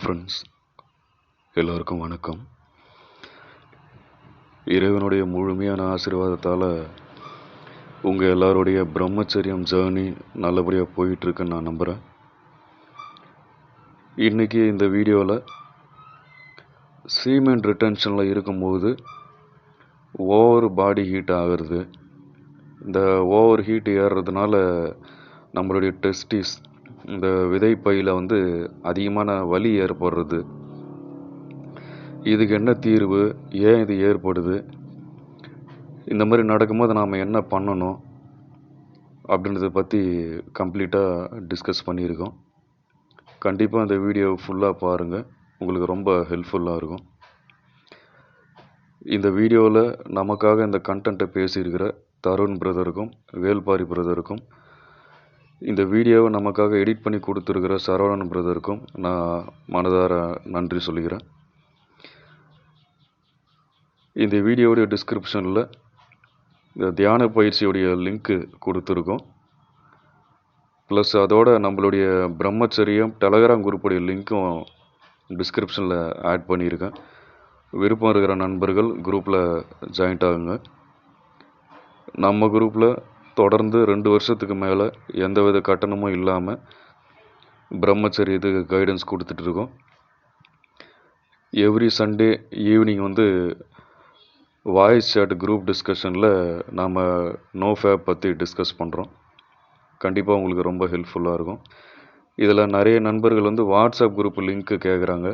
Friends எல்லோருக்கும் வணக்கம். இறைவனுடைய முழுமையான ஆசீர்வாதத்தால் உங்கள் எல்லாருடைய பிரம்மச்சரியம் ஜேர்னி நல்லபடியாக போயிட்டுருக்குன்னு நான் நம்புகிறேன். இன்றைக்கி இந்த வீடியோவில் சீமென் ரிட்டன்ஷனில் இருக்கும்போது ஓவர் பாடி ஹீட் ஆகிறது. இந்த ஓவர் ஹீட் ஏறுறதுனால நம்மளுடைய டெஸ்டிஸ், இந்த விதைப்பையில் அதிகமான வலி ஏற்படுறது. இதுக்கு என்ன தீர்வு, ஏன் இது ஏற்படுது, இந்த மாதிரி நடக்கும்போது நாம் என்ன பண்ணணும் அப்படின்றத பற்றி கம்ப்ளீட்டாக டிஸ்கஸ் பண்ணியிருக்கோம். கண்டிப்பாக இந்த வீடியோ ஃபுல்லாக பாருங்கள், உங்களுக்கு ரொம்ப ஹெல்ப்ஃபுல்லாக இருக்கும். இந்த வீடியோவில் நமக்காக இந்த கண்டென்ட்டை பேசியிருக்கிற தருண் பிரதருக்கும் வேல்பாரி பிரதருக்கும், இந்த வீடியோவை நமக்காக எடிட் பண்ணி கொடுத்துருக்கிற சரவணன் பிரதருக்கும் நான் மனதார நன்றி சொல்லிக்கிறேன். இந்த வீடியோவுடைய டிஸ்கிரிப்ஷனில் இந்த தியான பயிற்சியுடைய லிங்க்கு கொடுத்துருக்கோம். ப்ளஸ் அதோட நம்மளுடைய பிரம்மச்சரியம் டெலகிராம் குரூப்புடைய லிங்க்கும் டிஸ்கிரிப்ஷனில் ஆட் பண்ணியிருக்கேன். விருப்பம் இருக்கிற நண்பர்கள் குரூப்பில் ஜாயின்ட் ஆகுங்க. நம்ம குரூப்பில் தொடர்ந்து 2 வருஷத்துக்கு மேலே எந்தவித கட்டணமும் இல்லாமல் பிரம்மச்சரியத்துக்கு கைடன்ஸ் கொடுத்துட்ருக்கோம். Every Sunday evening voice chat group டிஸ்கஷனில் நாம் நோ ஃபேப் பற்றி டிஸ்கஸ் பண்ணுறோம். கண்டிப்பாக உங்களுக்கு ரொம்ப ஹெல்ப்ஃபுல்லாக இருக்கும். இதில் நிறைய நண்பர்கள் வாட்ஸ்அப் குரூப் லிங்க்கு கேட்குறாங்க.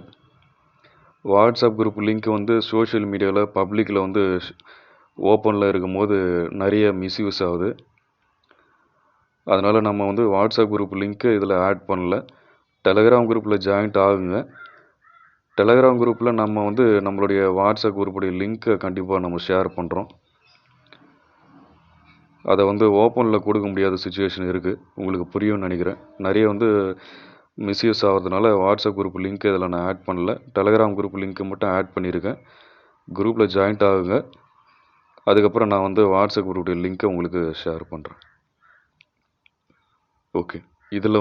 வாட்ஸ்அப் குரூப் லிங்க்கு சோஷியல் மீடியாவில் பப்ளிக்கில் ஓப்பனில் இருக்கும்போது நிறைய மிஸ்யூஸ் ஆகுது. அதனால் நம்ம வாட்ஸ்அப் குரூப் லிங்க்கு இதில் ஆட் பண்ணல. டெலகிராம் குரூப்பில் ஜாயின்ட் ஆகுங்க. டெலகிராம் குரூப்பில் நம்ம நம்மளுடைய வாட்ஸ்அப் குரூப்புடைய லிங்க்கை கண்டிப்பாக நம்ம ஷேர் பண்ணுறோம். அதை ஓப்பனில் கொடுக்க முடியாத சுச்சுவேஷன் இருக்குது. உங்களுக்கு புரியும்னு நினைக்கிறேன். நிறைய மிஸ்யூஸ் ஆகிறதுனால வாட்ஸ்அப் குரூப் லிங்க்கு இதில் நான் ஆட் பண்ணல. டெலகிராம் குரூப் லிங்க்கு மட்டும் ஆட் பண்ணியிருக்கேன். குரூப்பில் ஜாயின்ட் ஆகுங்க. அதுக்கப்புறம் நான் வாட்ஸ்அப் குரூப்புடைய லிங்க்கை உங்களுக்கு ஷேர் பண்ணுறேன். ஓகே, இதில்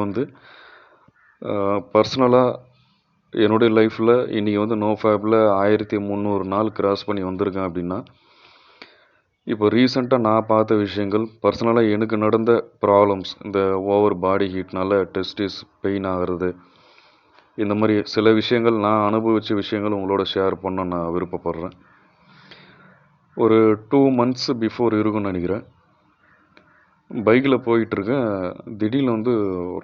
பர்சனலாக என்னுடைய லைஃப்பில் இன்றைக்கி நோ ஃபேப்பில் 1300 நாள் கிராஸ் பண்ணி வந்திருக்கேன். அப்படின்னா இப்போ ரீசெண்டாக நான் பார்த்த விஷயங்கள், பர்சனலாக எனக்கு நடந்த ப்ராப்ளம்ஸ், இந்த ஓவர் பாடி ஹீட்னால டெஸ்டிஸ் பெயின் ஆகிறது, இந்த மாதிரி சில விஷயங்கள் நான் அனுபவித்த விஷயங்கள் உங்களோட ஷேர் பண்ண நான் விருப்பப்படுறேன். ஒரு 2 months பிஃபோர் இருக்குன்னு நினைக்கிறேன். பைக்கில் போயிட்டுருக்கேன். திடீர்னு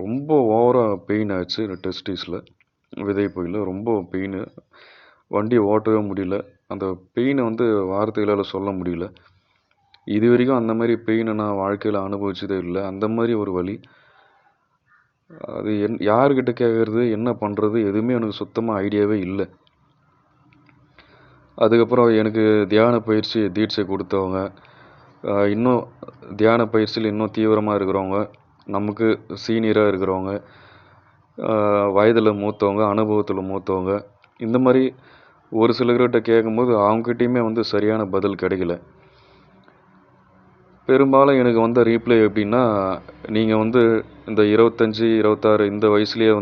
ரொம்ப ஓவராக பெயின் ஆச்சு. டெஸ்டிஸில் விதைப்பையில் ரொம்ப பெயின். வண்டியை ஓட்டவே முடியல. அந்த பெயினை வார்த்தைகளால் சொல்ல முடியல. இது வரைக்கும் அந்த மாதிரி பெயினை நான் வாழ்க்கையில் அனுபவிச்சதே இல்லை. அந்த மாதிரி ஒரு வலி. அது யார்கிட்ட கேட்குறது, என்ன பண்ணுறது, எதுவுமே எனக்கு சுத்தமாக ஐடியாவே இல்லை. அதுக்கப்புறம் எனக்கு தியான பயிற்சி தீட்சை கொடுத்தவங்க, இன்னும் தியான பயிற்சியில் இன்னும் தீவிரமாக இருக்கிறவங்க, நமக்கு சீனியராக இருக்கிறவங்க, வயதில் மூத்தவங்க, அனுபவத்தில் மூத்தவங்க, இந்த மாதிரி ஒரு சிலர்கிட்ட கேட்கும்போது அவங்ககிட்டையுமே சரியான பதில் கிடைக்கல. பெரும்பாலும் எனக்கு வந்த ரீப்ளை எப்படின்னா, நீங்கள் இந்த 25, 26 இந்த வயசுலேயே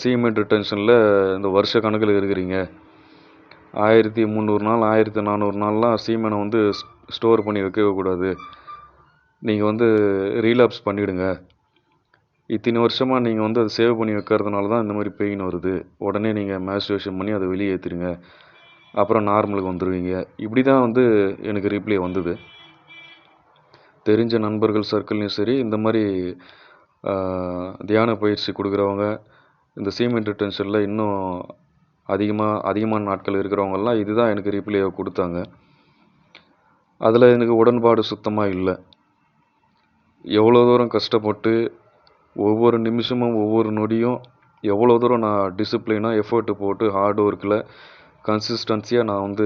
சீமெண்ட் ரிட்டன்ஷனில் இந்த வருஷ கணக்கில் இருக்கிறீங்க. 1300 நாள் 1400 நாள்லாம் சீமெனை ஸ்டோர் பண்ணி வைக்கவே கூடாது. நீங்கள் ரீலாப்ஸ் பண்ணிவிடுங்க. இத்தனை வருஷமாக நீங்கள் அதை சேவ் பண்ணி வைக்கிறதுனால தான் இந்த மாதிரி பெயின் வருது. உடனே நீங்கள் மேஸ்டர்வேஷன் பண்ணி அதை வெளியேற்றுறீங்க, அப்புறம் நார்மலுக்கு வந்துடுவீங்க. இப்படி தான் எனக்கு ரீப்ளை வந்தது. தெரிஞ்ச நண்பர்கள் சர்க்கிள்லையும் சரி, இந்த மாதிரி தியான பயிற்சி கொடுக்குறவங்க, இந்த சீமெண்ட் ரிட்டன்ஷனில் இன்னும் அதிகமான நாட்கள் இருக்கிறவங்கெல்லாம் இதுதான் எனக்கு ரீப்ளே கொடுத்தாங்க. அதில் எனக்கு உடன்பாடு சுத்தமாக இல்லை. எவ்வளோ தூரம் கஷ்டப்பட்டு ஒவ்வொரு நிமிஷமும் ஒவ்வொரு நொடியும் எவ்வளோ தூரம் நான் டிசிப்ளினாக எஃபர்ட்டு போட்டு ஹார்ட் ஒர்க்கில் கன்சிஸ்டன்சியாக நான்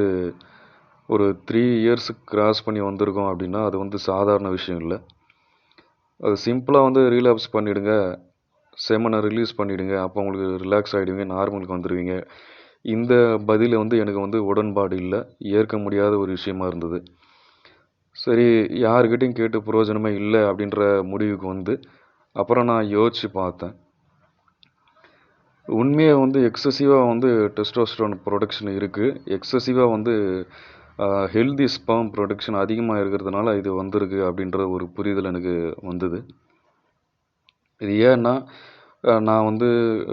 ஒரு 3 years கிராஸ் பண்ணி வந்திருக்கோம். அப்படின்னா அது சாதாரண விஷயம் இல்லை. அது சிம்பிளாக ரீலாப்ஸ் பண்ணிவிடுங்க, செமனை ரிலீஸ் பண்ணிவிடுங்க, அப்போ உங்களுக்கு ரிலாக்ஸ் ஆகிடுவீங்க, நார்மலுக்கு வந்துடுவீங்க. இந்த பதில் எனக்கு உடன்பாடு இல்லை, ஏற்க முடியாத ஒரு விஷயமா இருந்தது. சரி, யாருக்கிட்டையும் கேட்டு பிரயோஜனமே இல்லை அப்படின்ற முடிவுக்கு அப்புறம் நான் யோசித்து பார்த்தேன். உண்மையாக வந்து எக்ஸசிவாக வந்து டெஸ்டோஸ்டரோன் ப்ரொடக்ஷன் இருக்குது. எக்ஸசிவாக வந்து ஹெல்தி ஸ்பெர்ம் ப்ரொடக்ஷன் அதிகமாக இருக்கிறதுனால இது வந்திருக்கு அப்படின்ற ஒரு புரிதல் எனக்கு வந்தது. இது ஏன்னா நான் வந்து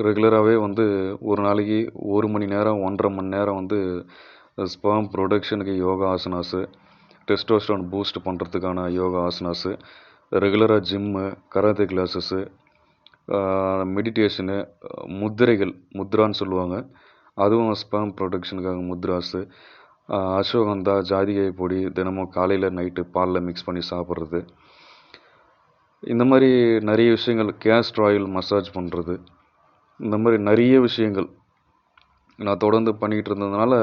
ரெகுலராகவே வந்து ஒரு நாளைக்கு 1 மணி நேரம் 1.5 மணி நேரம் வந்து ஸ்பெர்ம் ப்ரொடக்ஷனுக்கு யோகா ஆசனாஸு, டெஸ்டோஸ்டரோன் பூஸ்ட் பண்ணுறதுக்கான யோகா ஆசனாஸு, ரெகுலராக ஜிம்மு, கராத்தே கிளாஸஸ்ஸு, மெடிடேஷனு, முத்திரைகள் முத்ரான்னு சொல்லுவாங்க, அதுவும் ஸ்பெர்ம் ப்ரொடக்ஷனுக்காக முத்ராஸு, அஸ்வகந்தா ஜாதிகை பொடி தினமும் காலையில் நைட்டு பாலில் மிக்ஸ் பண்ணி சாப்பிட்றது, இந்த மாதிரி நிறைய விஷயங்கள், கேஸ்டர் ஆயில் மசாஜ் பண்ணுறது, இந்த மாதிரி நிறைய விஷயங்கள் நான் தொடர்ந்து பண்ணிகிட்டு இருந்ததுனால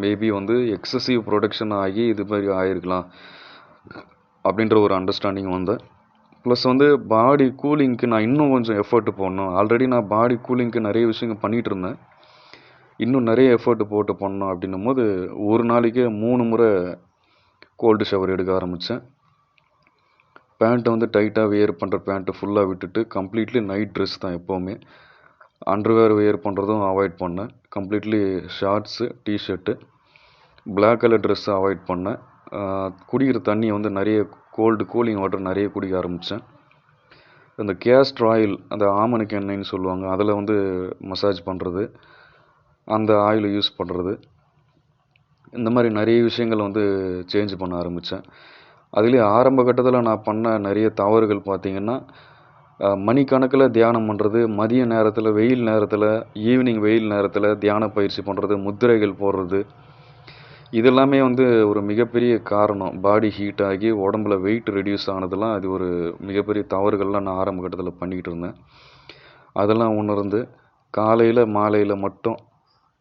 மேபி வந்து எக்ஸசிவ் ப்ரொடக்ஷன் ஆகி இது மாதிரி ஆகிருக்கலாம் அப்படின்ற ஒரு அண்டர்ஸ்டாண்டிங் வந்தேன். ப்ளஸ் வந்து பாடி கூலிங்க்கு நான் இன்னும் கொஞ்சம் எஃபர்ட் போடணும். ஆல்ரெடி நான் பாடி கூலிங்க்கு நிறைய விஷயங்கள் பண்ணிகிட்டு இருந்தேன். இன்னும் நிறைய எஃபர்ட் போட்டு பண்ணணும் அப்படின்னும் போது ஒரு நாளைக்கே 3 முறை கோல்டு ஷவர் எடுக்க ஆரம்பித்தேன். பேண்ட்டை வந்து டைட்டாக வியர் பண்ணுற பேண்ட்டு ஃபுல்லாக விட்டுட்டு கம்ப்ளீட்லி நைட் ட்ரெஸ் தான் எப்போவுமே. அண்டர்வேர் வியர் பண்ணுறதும் அவாய்ட் பண்ணேன். Completely shorts, tshirt, black colour ட்ரெஸ்ஸை அவாய்ட் பண்ணேன். குடிக்கிற தண்ணியை வந்து நிறைய கூலிங் வாட்டர் நிறைய குடிக்க ஆரம்பித்தேன். இந்த கேஸ்டர் ஆயில், அந்த ஆமணக்கு எண்ணெய்ன்னு சொல்லுவாங்க, அதில் வந்து மசாஜ் பண்ணுறது, அந்த ஆயிலை யூஸ் பண்ணுறது, இந்த மாதிரி நிறைய விஷயங்கள் வந்து சேஞ்ச் பண்ண ஆரம்பித்தேன். அதுலேயே ஆரம்ப கட்டத்தில் நான் பண்ண நிறைய தவறுகள் பார்த்திங்கன்னா, மணிக்கணக்கில் தியானம் பண்ணுறது, மதிய நேரத்தில், வெயில் நேரத்தில், ஈவினிங் வெயில் நேரத்தில் தியான பயிற்சி பண்ணுறது, முத்திரைகள் போடுறது, இதெல்லாமே வந்து ஒரு மிகப்பெரிய காரணம். பாடி ஹீட் ஆகி உடம்புல வெயிட் ரெடியூஸ் ஆனதெல்லாம் அது ஒரு மிகப்பெரிய தவறுகள்லாம் நான் ஆரம்ப கட்டத்தில் பண்ணிக்கிட்டு இருந்தேன். அதெல்லாம் உணர்ந்து காலையில் மாலையில் மட்டும்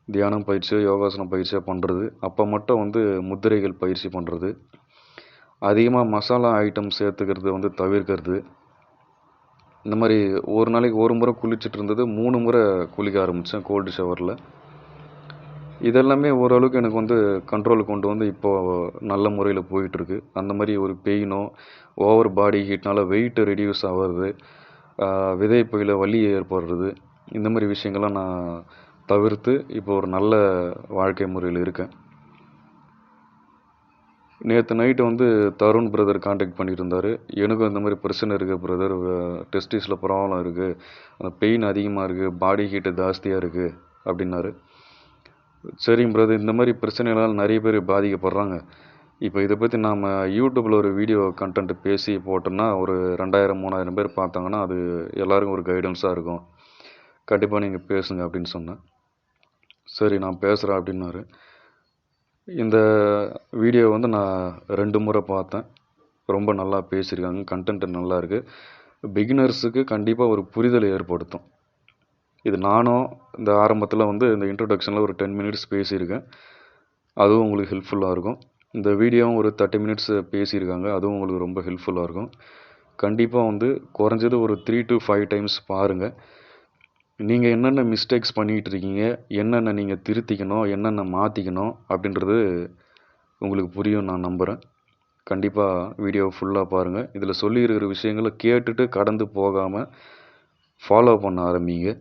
தியானம் பயிற்சியோ யோகாசனம் பயிற்சியோ பண்ணுறது, அப்போ மட்டும் வந்து முத்திரைகள் பயிற்சி பண்ணுறது, அதிகமாக மசாலா ஐட்டம் சேர்த்துக்கிறது வந்து தவிர்க்கிறது, இந்த மாதிரி ஒரு நாளைக்கு ஒரு முறை குளிச்சுட்டு இருந்தது 3 முறை குளிக்க ஆரம்பித்தேன் கோல்டு ஷவரில். இதெல்லாமே ஓரளவுக்கு எனக்கு வந்து கண்ட்ரோல் கொண்டு வந்து இப்போது நல்ல முறையில் போயிட்டுருக்கு. அந்த மாதிரி ஒரு பெயினோ ஓவர் பாடி ஹீட்னால் வெயிட் ரெடியூஸ் ஆகிறது, விதைப்பையில் வலி ஏற்படுறது, இந்த மாதிரி விஷயங்கள்லாம் நான் தவிர்த்து இப்போ ஒரு நல்ல வாழ்க்கை முறையில் இருக்கேன். நேற்று நைட்டு வந்து தருண் பிரதர் காண்டாக்ட் பண்ணிட்டு இருந்தார். எனக்கும் இந்த மாதிரி பிரச்சனை இருக்குது பிரதர், டெஸ்டிஸில் ப்ராப்ளம் இருக்குது, அந்த பெயின் அதிகமாக இருக்குது, பாடி ஹீட்டு ஜாஸ்தியாக இருக்குது அப்படின்னாரு. சரிங்க பிரதர், இந்த மாதிரி பிரச்சனைகளால் நிறைய பேர் பாதிக்கப்படுறாங்க. இப்போ இதை பற்றி நாம் யூடியூப்பில் ஒரு வீடியோ கண்டென்ட் பேசி போட்டோம்னா ஒரு 2000-3000 பேர் பார்த்தாங்கன்னா அது எல்லாருக்கும் ஒரு கைடன்ஸாக இருக்கும். கண்டிப்பாக நீங்கள் பேசுங்க அப்படின்னு சொன்னேன். சரி நான் பேசுகிறேன் அப்படின்னாரு. இந்த வீடியோ வந்து நான் 2 முறை பார்த்தேன். ரொம்ப நல்லா பேசியிருக்காங்க, கண்டென்ட் நல்லா இருக்குது. பிகினர்ஸுக்கு கண்டிப்பாக ஒரு புரிதலை ஏற்படுத்தும். இது நானும் இந்த ஆரம்பத்தில் வந்து இந்த இன்ட்ரொடக்ஷனில் ஒரு 10 மினிட்ஸ் பேசியிருக்கேன், அதுவும் உங்களுக்கு ஹெல்ப்ஃபுல்லாக இருக்கும். இந்த வீடியோவும் ஒரு 30 மினிட்ஸ் பேசியிருக்காங்க, அதுவும் உங்களுக்கு ரொம்ப ஹெல்ப்ஃபுல்லாக இருக்கும். கண்டிப்பாக வந்து குறைஞ்சது ஒரு 3 to 5 டைம்ஸ் பாருங்கள். நீங்கள் என்னென்ன மிஸ்டேக்ஸ் பண்ணிகிட்டு இருக்கீங்க, என்னென்ன நீங்கள் திருத்திக்கணும், என்னென்ன மாற்றிக்கணும் அப்படின்றது உங்களுக்கு புரியும் நான் நம்புகிறேன். கண்டிப்பாக வீடியோ ஃபுல்லாக பாருங்கள். இதில் சொல்லியிருக்கிற விஷயங்களை கேட்டுட்டு கடந்து போகாமல் ஃபாலோ பண்ண ஆரம்பிங்க.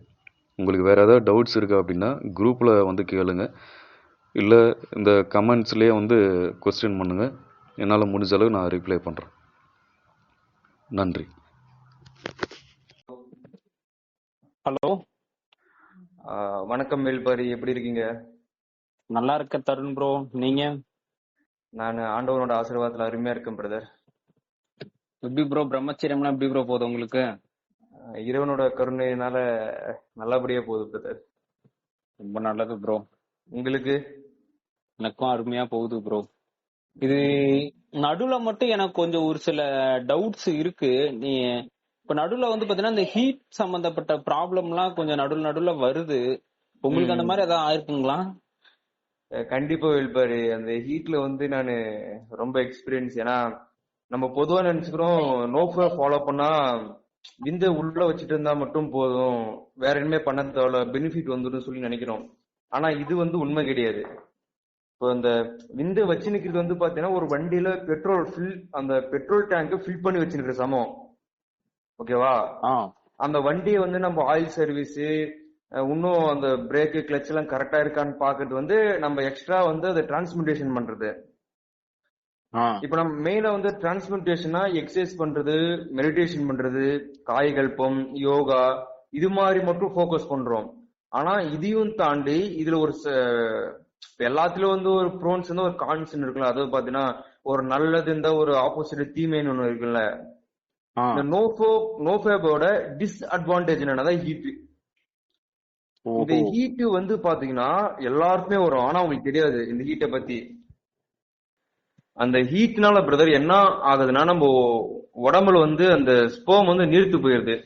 உங்களுக்கு வேறு ஏதாவது டவுட்ஸ் இருக்குது அப்படின்னா குரூப்பில் வந்து கேளுங்க, இல்லை இந்த கமெண்ட்ஸ்லேயே வந்து கொஸ்டின் பண்ணுங்கள். என்னால் முடிஞ்ச அளவு நான் ரிப்ளை பண்ணுறேன். நன்றி. ஹலோ, வணக்கம் வேல்பாரி, எப்படி இருக்கீங்க? நல்லா இருக்க தருண் ப்ரோ, நீங்க? நான் ஆண்டவனோட ஆசீர்வாதத்துல அருமையா இருக்கேன் பிரதர். எப்படி ப்ரோ பிரம்மச்சரியம்லாம் எப்படி ப்ரோ போகுது உங்களுக்கு? இறைவனோட கருணையினால நல்லபடியா போகுது பிரதர். ரொம்ப நல்லது ப்ரோ. உங்களுக்கு? எனக்கும் அருமையா போகுது ப்ரோ. இது நடுவுல மட்டும் எனக்கு கொஞ்சம் ஒரு சில டவுட்ஸ் இருக்கு. நீ இப்ப நடுவுல வந்து பாத்தீங்கன்னா இந்த ஹீட் சம்பந்தப்பட்ட ப்ராப்ளம்லாம் கொஞ்சம் நடுவுல வருது. உங்களுக்கு அந்த மாதிரி ஏதாவது ஆயிருக்குங்களா? கண்டிப்பா வேல்பாரி, அந்த ஹீட்ல வந்து நான் ரொம்ப எக்ஸ்பீரியன்ஸ். ஏன்னா நம்ம பொதுவா நினைச்சுக்கிறோம் நோஃபை ஃபாலோ பண்ணா விந்த உள்ள வச்சுட்டு இருந்தா மட்டும் போதும், வேற எதுவுமே பண்ண தேவையில்ல, பெனிஃபிட் வந்துடும் சொல்லி நினைக்கிறோம். ஆனா இது வந்து உண்மை கிடையாது. இப்போ இந்த விந்து வச்சு நிக்கிறது வந்து பாத்தீங்கன்னா ஒரு வண்டியில பெட்ரோல் அந்த பெட்ரோல் டேங்க் ஃபில் பண்ணி வச்சுருக்கிற சமம். ஓகேவா? அந்த வண்டியை வந்து நம்ம ஆயில் சர்வீஸ், இன்னும் அந்த பிரேக் கிளச் எல்லாம் கரெக்டா இருக்கான்னு பாக்குறது வந்து நம்ம எக்ஸ்ட்ரா வந்து அதை டிரான்ஸ்மிட்டேஷன் பண்றது. இப்ப நம்ம மெயினா வந்து டிரான்ஸ்மிட்டேஷனா எக்ஸசைஸ் பண்றது, மெடிடேஷன் பண்றது, காயகல்பம், யோகா இது மாதிரி மட்டும் ஃபோக்கஸ் பண்றோம். ஆனா இதையும் தாண்டி இதுல ஒரு எல்லாத்துலயும் வந்து ஒரு ப்ரோன்ஸ் வந்து ஒரு கான்ஸ் இருக்குல்ல. அதாவது பாத்தீங்கன்னா ஒரு நல்லது இருந்தா ஒரு ஆப்போசிட் தீமைன்னு ஒண்ணு இருக்குல்ல. இந்த நோஃபேபோட டிஸ்அட்வான்டேஜ் என்னன்னா ஹீட். இந்த ஹீட் வந்து பாத்தீங்கன்னா எல்லாருக்குமே வரும், ஆனா உங்களுக்கு தெரியாது இந்த ஹீட்டை பத்தி. அந்த ஹீட்னால பிரதர் என்ன ஆகுதுன்னா நம்ம உடம்புல வந்து அந்த ஸ்பெர்ம் வந்து நீர்த்து போயிருது.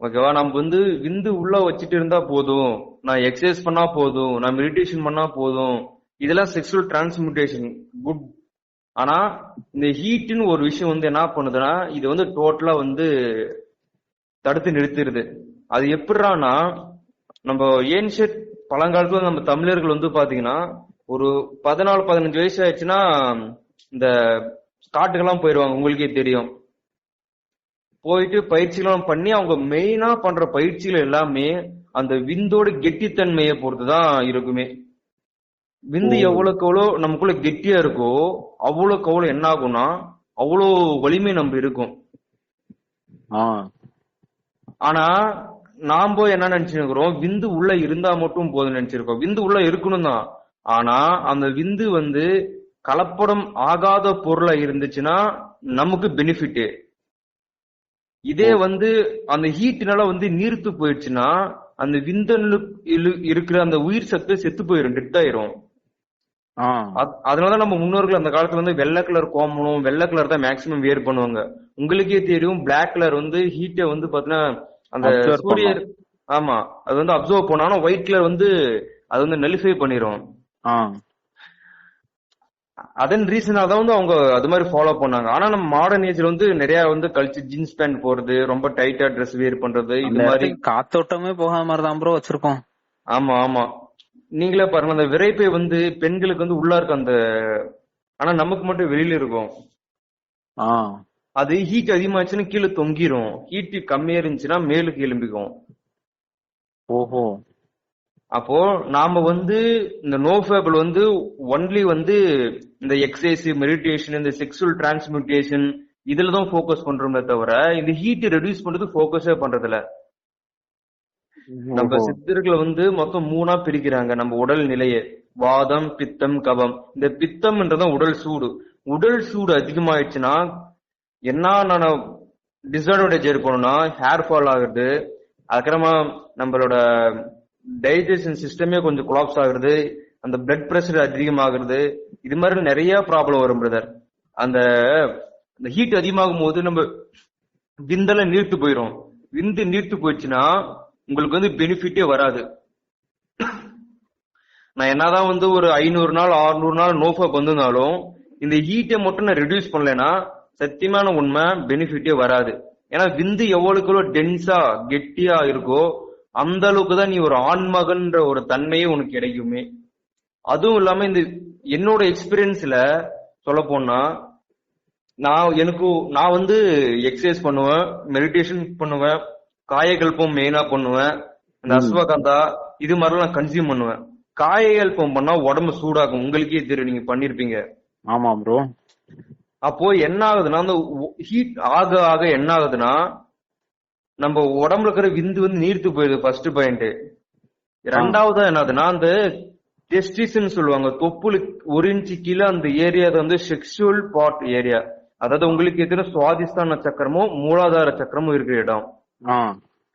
ஓகேவா? நம்ம வந்து விந்து உள்ள வச்சுட்டு இருந்தா போதும், நான் எக்ஸசைஸ் பண்ணா போதும், நான் மெடிடேஷன் பண்ணா போதும், இதெல்லாம் செக்ஷுவல் டிரான்ஸ்மிட்டேஷன் குட். ஆனா இந்த ஹீட்னு ஒரு விஷயம் வந்து என்ன பண்ணுதுன்னா இது வந்து டோட்டலா வந்து தடுத்து நிறுத்திடுது. அது எப்படின்னா நம்ம ஏன்ஷியன்ட் பழங்காலத்துல நம்ம தமிழர்கள் வந்து பாத்தீங்கன்னா ஒரு 14-15 வயசு ஆயிடுச்சுன்னா இந்த காட்டுக்கெல்லாம் போயிடுவாங்க. உங்களுக்கே தெரியும். போயிட்டு பயிற்சிகளும் பண்ணி அவங்க மெயினா பண்ற பயிற்சிகள் எல்லாமே அந்த விந்தோட கெட்டித்தன்மையை பொறுத்துதான் இருக்குமே. விந்து எவ்வளவுக்கு எவ்வளவு நமக்குள்ள கெட்டியா இருக்கோ அவ்வளவுக்கு அவ்வளவு என்ன ஆகும்னா அவ்வளோ வலிமை நம்ம இருக்கும். ஆனா நாம என்ன நினைச்சிருக்கிறோம், விந்து உள்ள இருந்தா மட்டும் போதும் நினைச்சிருக்கோம். விந்து உள்ள இருக்கணும் தான். ஆனா அந்த விந்து வந்து கலப்படம் ஆகாத பொருளா இருந்துச்சுன்னா நமக்கு பெனிஃபிட். இதே வந்து அந்த ஹீட்னால வந்து நீர்த்து போயிடுச்சுன்னா அந்த விந்தனு இருக்கிற அந்த உயிர் சத்து செத்து போயிடும், டெட் ஆயிரும். அதனாலதான் நம்ம முன்னோர்கள் அந்த காலத்துல வந்து வெள்ளை கலர் கோமணம், வெள்ளை கலர் தான் மேக்சிமம் வேர் பண்ணுவாங்க. உங்களுக்கே தெரியும் பிளாக் கலர் வந்து ஹீட்டை வந்து பாத்தீங்கன்னா அந்த சூரியர் ஆமா அது வந்து அப்சர்வ் பண்ணாலும் ஒயிட் கலர் வந்து அது வந்து நலிஃபை பண்ணிரும். அதன் ரீசனால தான் வந்து அவங்க அது மாதிரி ஃபாலோ பண்ணாங்க. ஆனா நம்ம மாடர்ன் ஏஜ்ல வந்து நிறைய வந்து கழிச்சு ஜீன்ஸ் பேண்ட் போடுறது, ரொம்ப டைட்டா ட்ரெஸ் வேர் பண்றது, இது மாதிரி காத்தோட்டமே போகாத மாதிரி தான் ப்ரோ வச்சிருக்கோம். ஆமா ஆமா நீங்களே பாருங்க, அந்த விரைப்பை வந்து பெண்களுக்கு வந்து உள்ள இருக்கு அந்த, ஆனா நமக்கு மட்டும் வெளியில இருக்கும். அது ஹீட் அதிகமாச்சுன்னு கீழே தொங்கிரும், ஹீட் கம்மியா இருந்துச்சுன்னா மேலுக்கு எலும்பிக்கும். ஓஹோ. அப்போ நாம வந்து இந்த நோஃபேபிள் வந்து ஒன்லி வந்து இந்த எக்ஸசைஸ், மெடிடேஷன், இந்த செக்ஷுவல் டிரான்ஸ்மிட்டேஷன் இதுலதான் போக்கஸ் பண்றோமே தவிர இந்த ஹீட் ரெடியூஸ் பண்றது போக்கஸே பண்றதுல. நம்ம சித்தர்களை வந்து மொத்தம் 3ஆ பிரிக்கிறாங்க நம்ம உடல் நிலையை: வாதம், பித்தம், கபம். இந்த பித்தம்ன்றதான் உடல் சூடு. உடல் சூடு அதிகமாயிடுச்சுன்னா என்ன டிஸ்அட்வான்டேஜ் இருக்கணும்னா ஹேர் ஃபால் ஆகுறது, அதுக்கப்புறமா நம்மளோட டைஜஷன் சிஸ்டமே கொஞ்சம் கொலாப்ஸ் ஆகுறது, அந்த பிளட் பிரஷர் அதிகமாகிறது, இது மாதிரி நிறைய ப்ராப்ளம் வரும் பிரதர். அந்த ஹீட் அதிகமாகும் போது நம்ம விந்தெல்லாம் நீர்த்து போயிடும். விந்து நீர்த்து போயிடுச்சுன்னா உங்களுக்கு வந்து பெனிஃபிட்டே வராது. நான் என்னதான் வந்து ஒரு 500 நாள் 600 நாள் நோஃபப் வந்திருந்தாலும் இந்த ஹீட்டை மட்டும் நான் ரெடியூஸ் பண்ணலைன்னா சத்தியமான உண்மை பெனிஃபிட்டே வராது. ஏன்னா விந்து எவ்வளவுக்கு டென்ஸா கெட்டியா இருக்கோ அந்த அளவுக்கு தான் நீ ஒரு ஆண்மகன்ற ஒரு தன்மையே உனக்கு கிடைக்குமே. அதுவும் இல்லாம இந்த என்னோட எக்ஸ்பீரியன்ஸ்ல சொல்ல போனா நான் வந்து எக்ஸசைஸ் பண்ணுவேன், மெடிடேஷன் பண்ணுவேன், காயகல்பம் மெயினா பண்ணுவேன், இந்த அஸ்வகந்தா இது மாதிரிலாம் நான் கன்சியூம் பண்ணுவேன். காயகல்பம் பண்ணா உடம்பு சூடாகும், உங்களுக்கே தெரியும், நீங்க பண்ணிருப்பீங்க. ஆமா ப்ரோ. அப்போ என்ன ஆகுதுன்னா அந்த ஹீட் ஆக ஆக என்ன ஆகுதுன்னா நம்ம உடம்புல இருக்கிற விந்து வந்து நீர்த்து போயிடுது, ஃபர்ஸ்ட் பாயிண்ட். ரெண்டாவது என்னதுன்னா அந்த டெஸ்டிஸ்ன்னு சொல்லுவாங்க, தொப்புளு 1 இன்ச்சு கீழே அந்த ஏரியா வந்து செக்ஷுவல் பார்ட் ஏரியா. அதாவது உங்களுக்கு எத்தனை சுவாதிஸ்தான சக்கரமும் மூலாதார சக்கரமும் இருக்கிற இடம்,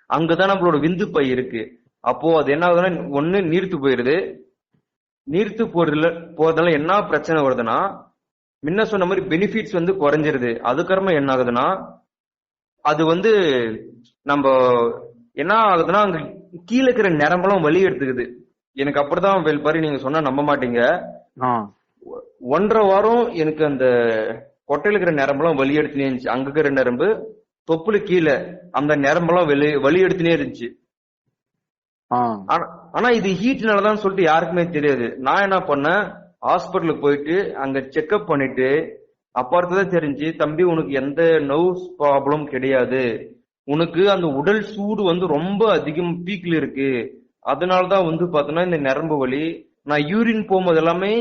அங்கதான் நம்மளோட விந்து பை இருக்கு. அப்போ அது என்ன ஆகுதுன்னா ஒண்ணு நீர்த்து போயிருது. நீர்த்து போறதுல என்ன பிரச்சனை வருதுன்னா முன்ன சொன்ன மாதிரி பெனிஃபிட்ஸ் வந்து குறைஞ்சிருது. அதுக்கப்புறமா என்ன ஆகுதுன்னா அது வந்து நம்ம என்ன ஆகுதுன்னா அங்க கீழே இருக்கிற நரம்பெல்லாம் வலி எடுத்துக்குது. எனக்கு அப்படிதான் வெல்பாரி, நீங்க சொன்னா நம்ப மாட்டீங்க. 1.5 வாரம் எனக்கு அந்த கொட்டையில இருக்கிற நரம்பெல்லாம் வலி எடுத்துனே இருந்துச்சு. அங்க இருக்கிற நரம்பு தொப்புளு கீழே அந்த நரம்பெல்லாம் வலி எடுத்துனே இருந்துச்சு. ஆனா இது ஹீட்னாலதான் சொல்லிட்டு யாருக்குமே தெரியாது. நான் என்ன பண்ணேன், ஹாஸ்பிட்டலுக்கு போயிட்டு அங்க செக்அப் பண்ணிட்டு அப்பார்த்தான் தெரிஞ்சு, தம்பி உனக்கு எந்த நர்வ்ஸ் ப்ராப்ளம் கிடையாது, உனக்கு அந்த உடல் சூடு வந்து ரொம்ப அதிகம் பீக்ல இருக்கு. அதனாலதான் வந்து பாத்தீங்கன்னா இந்த நரம்பு வலி. நான் யூரின் போகும்போது எல்லாமே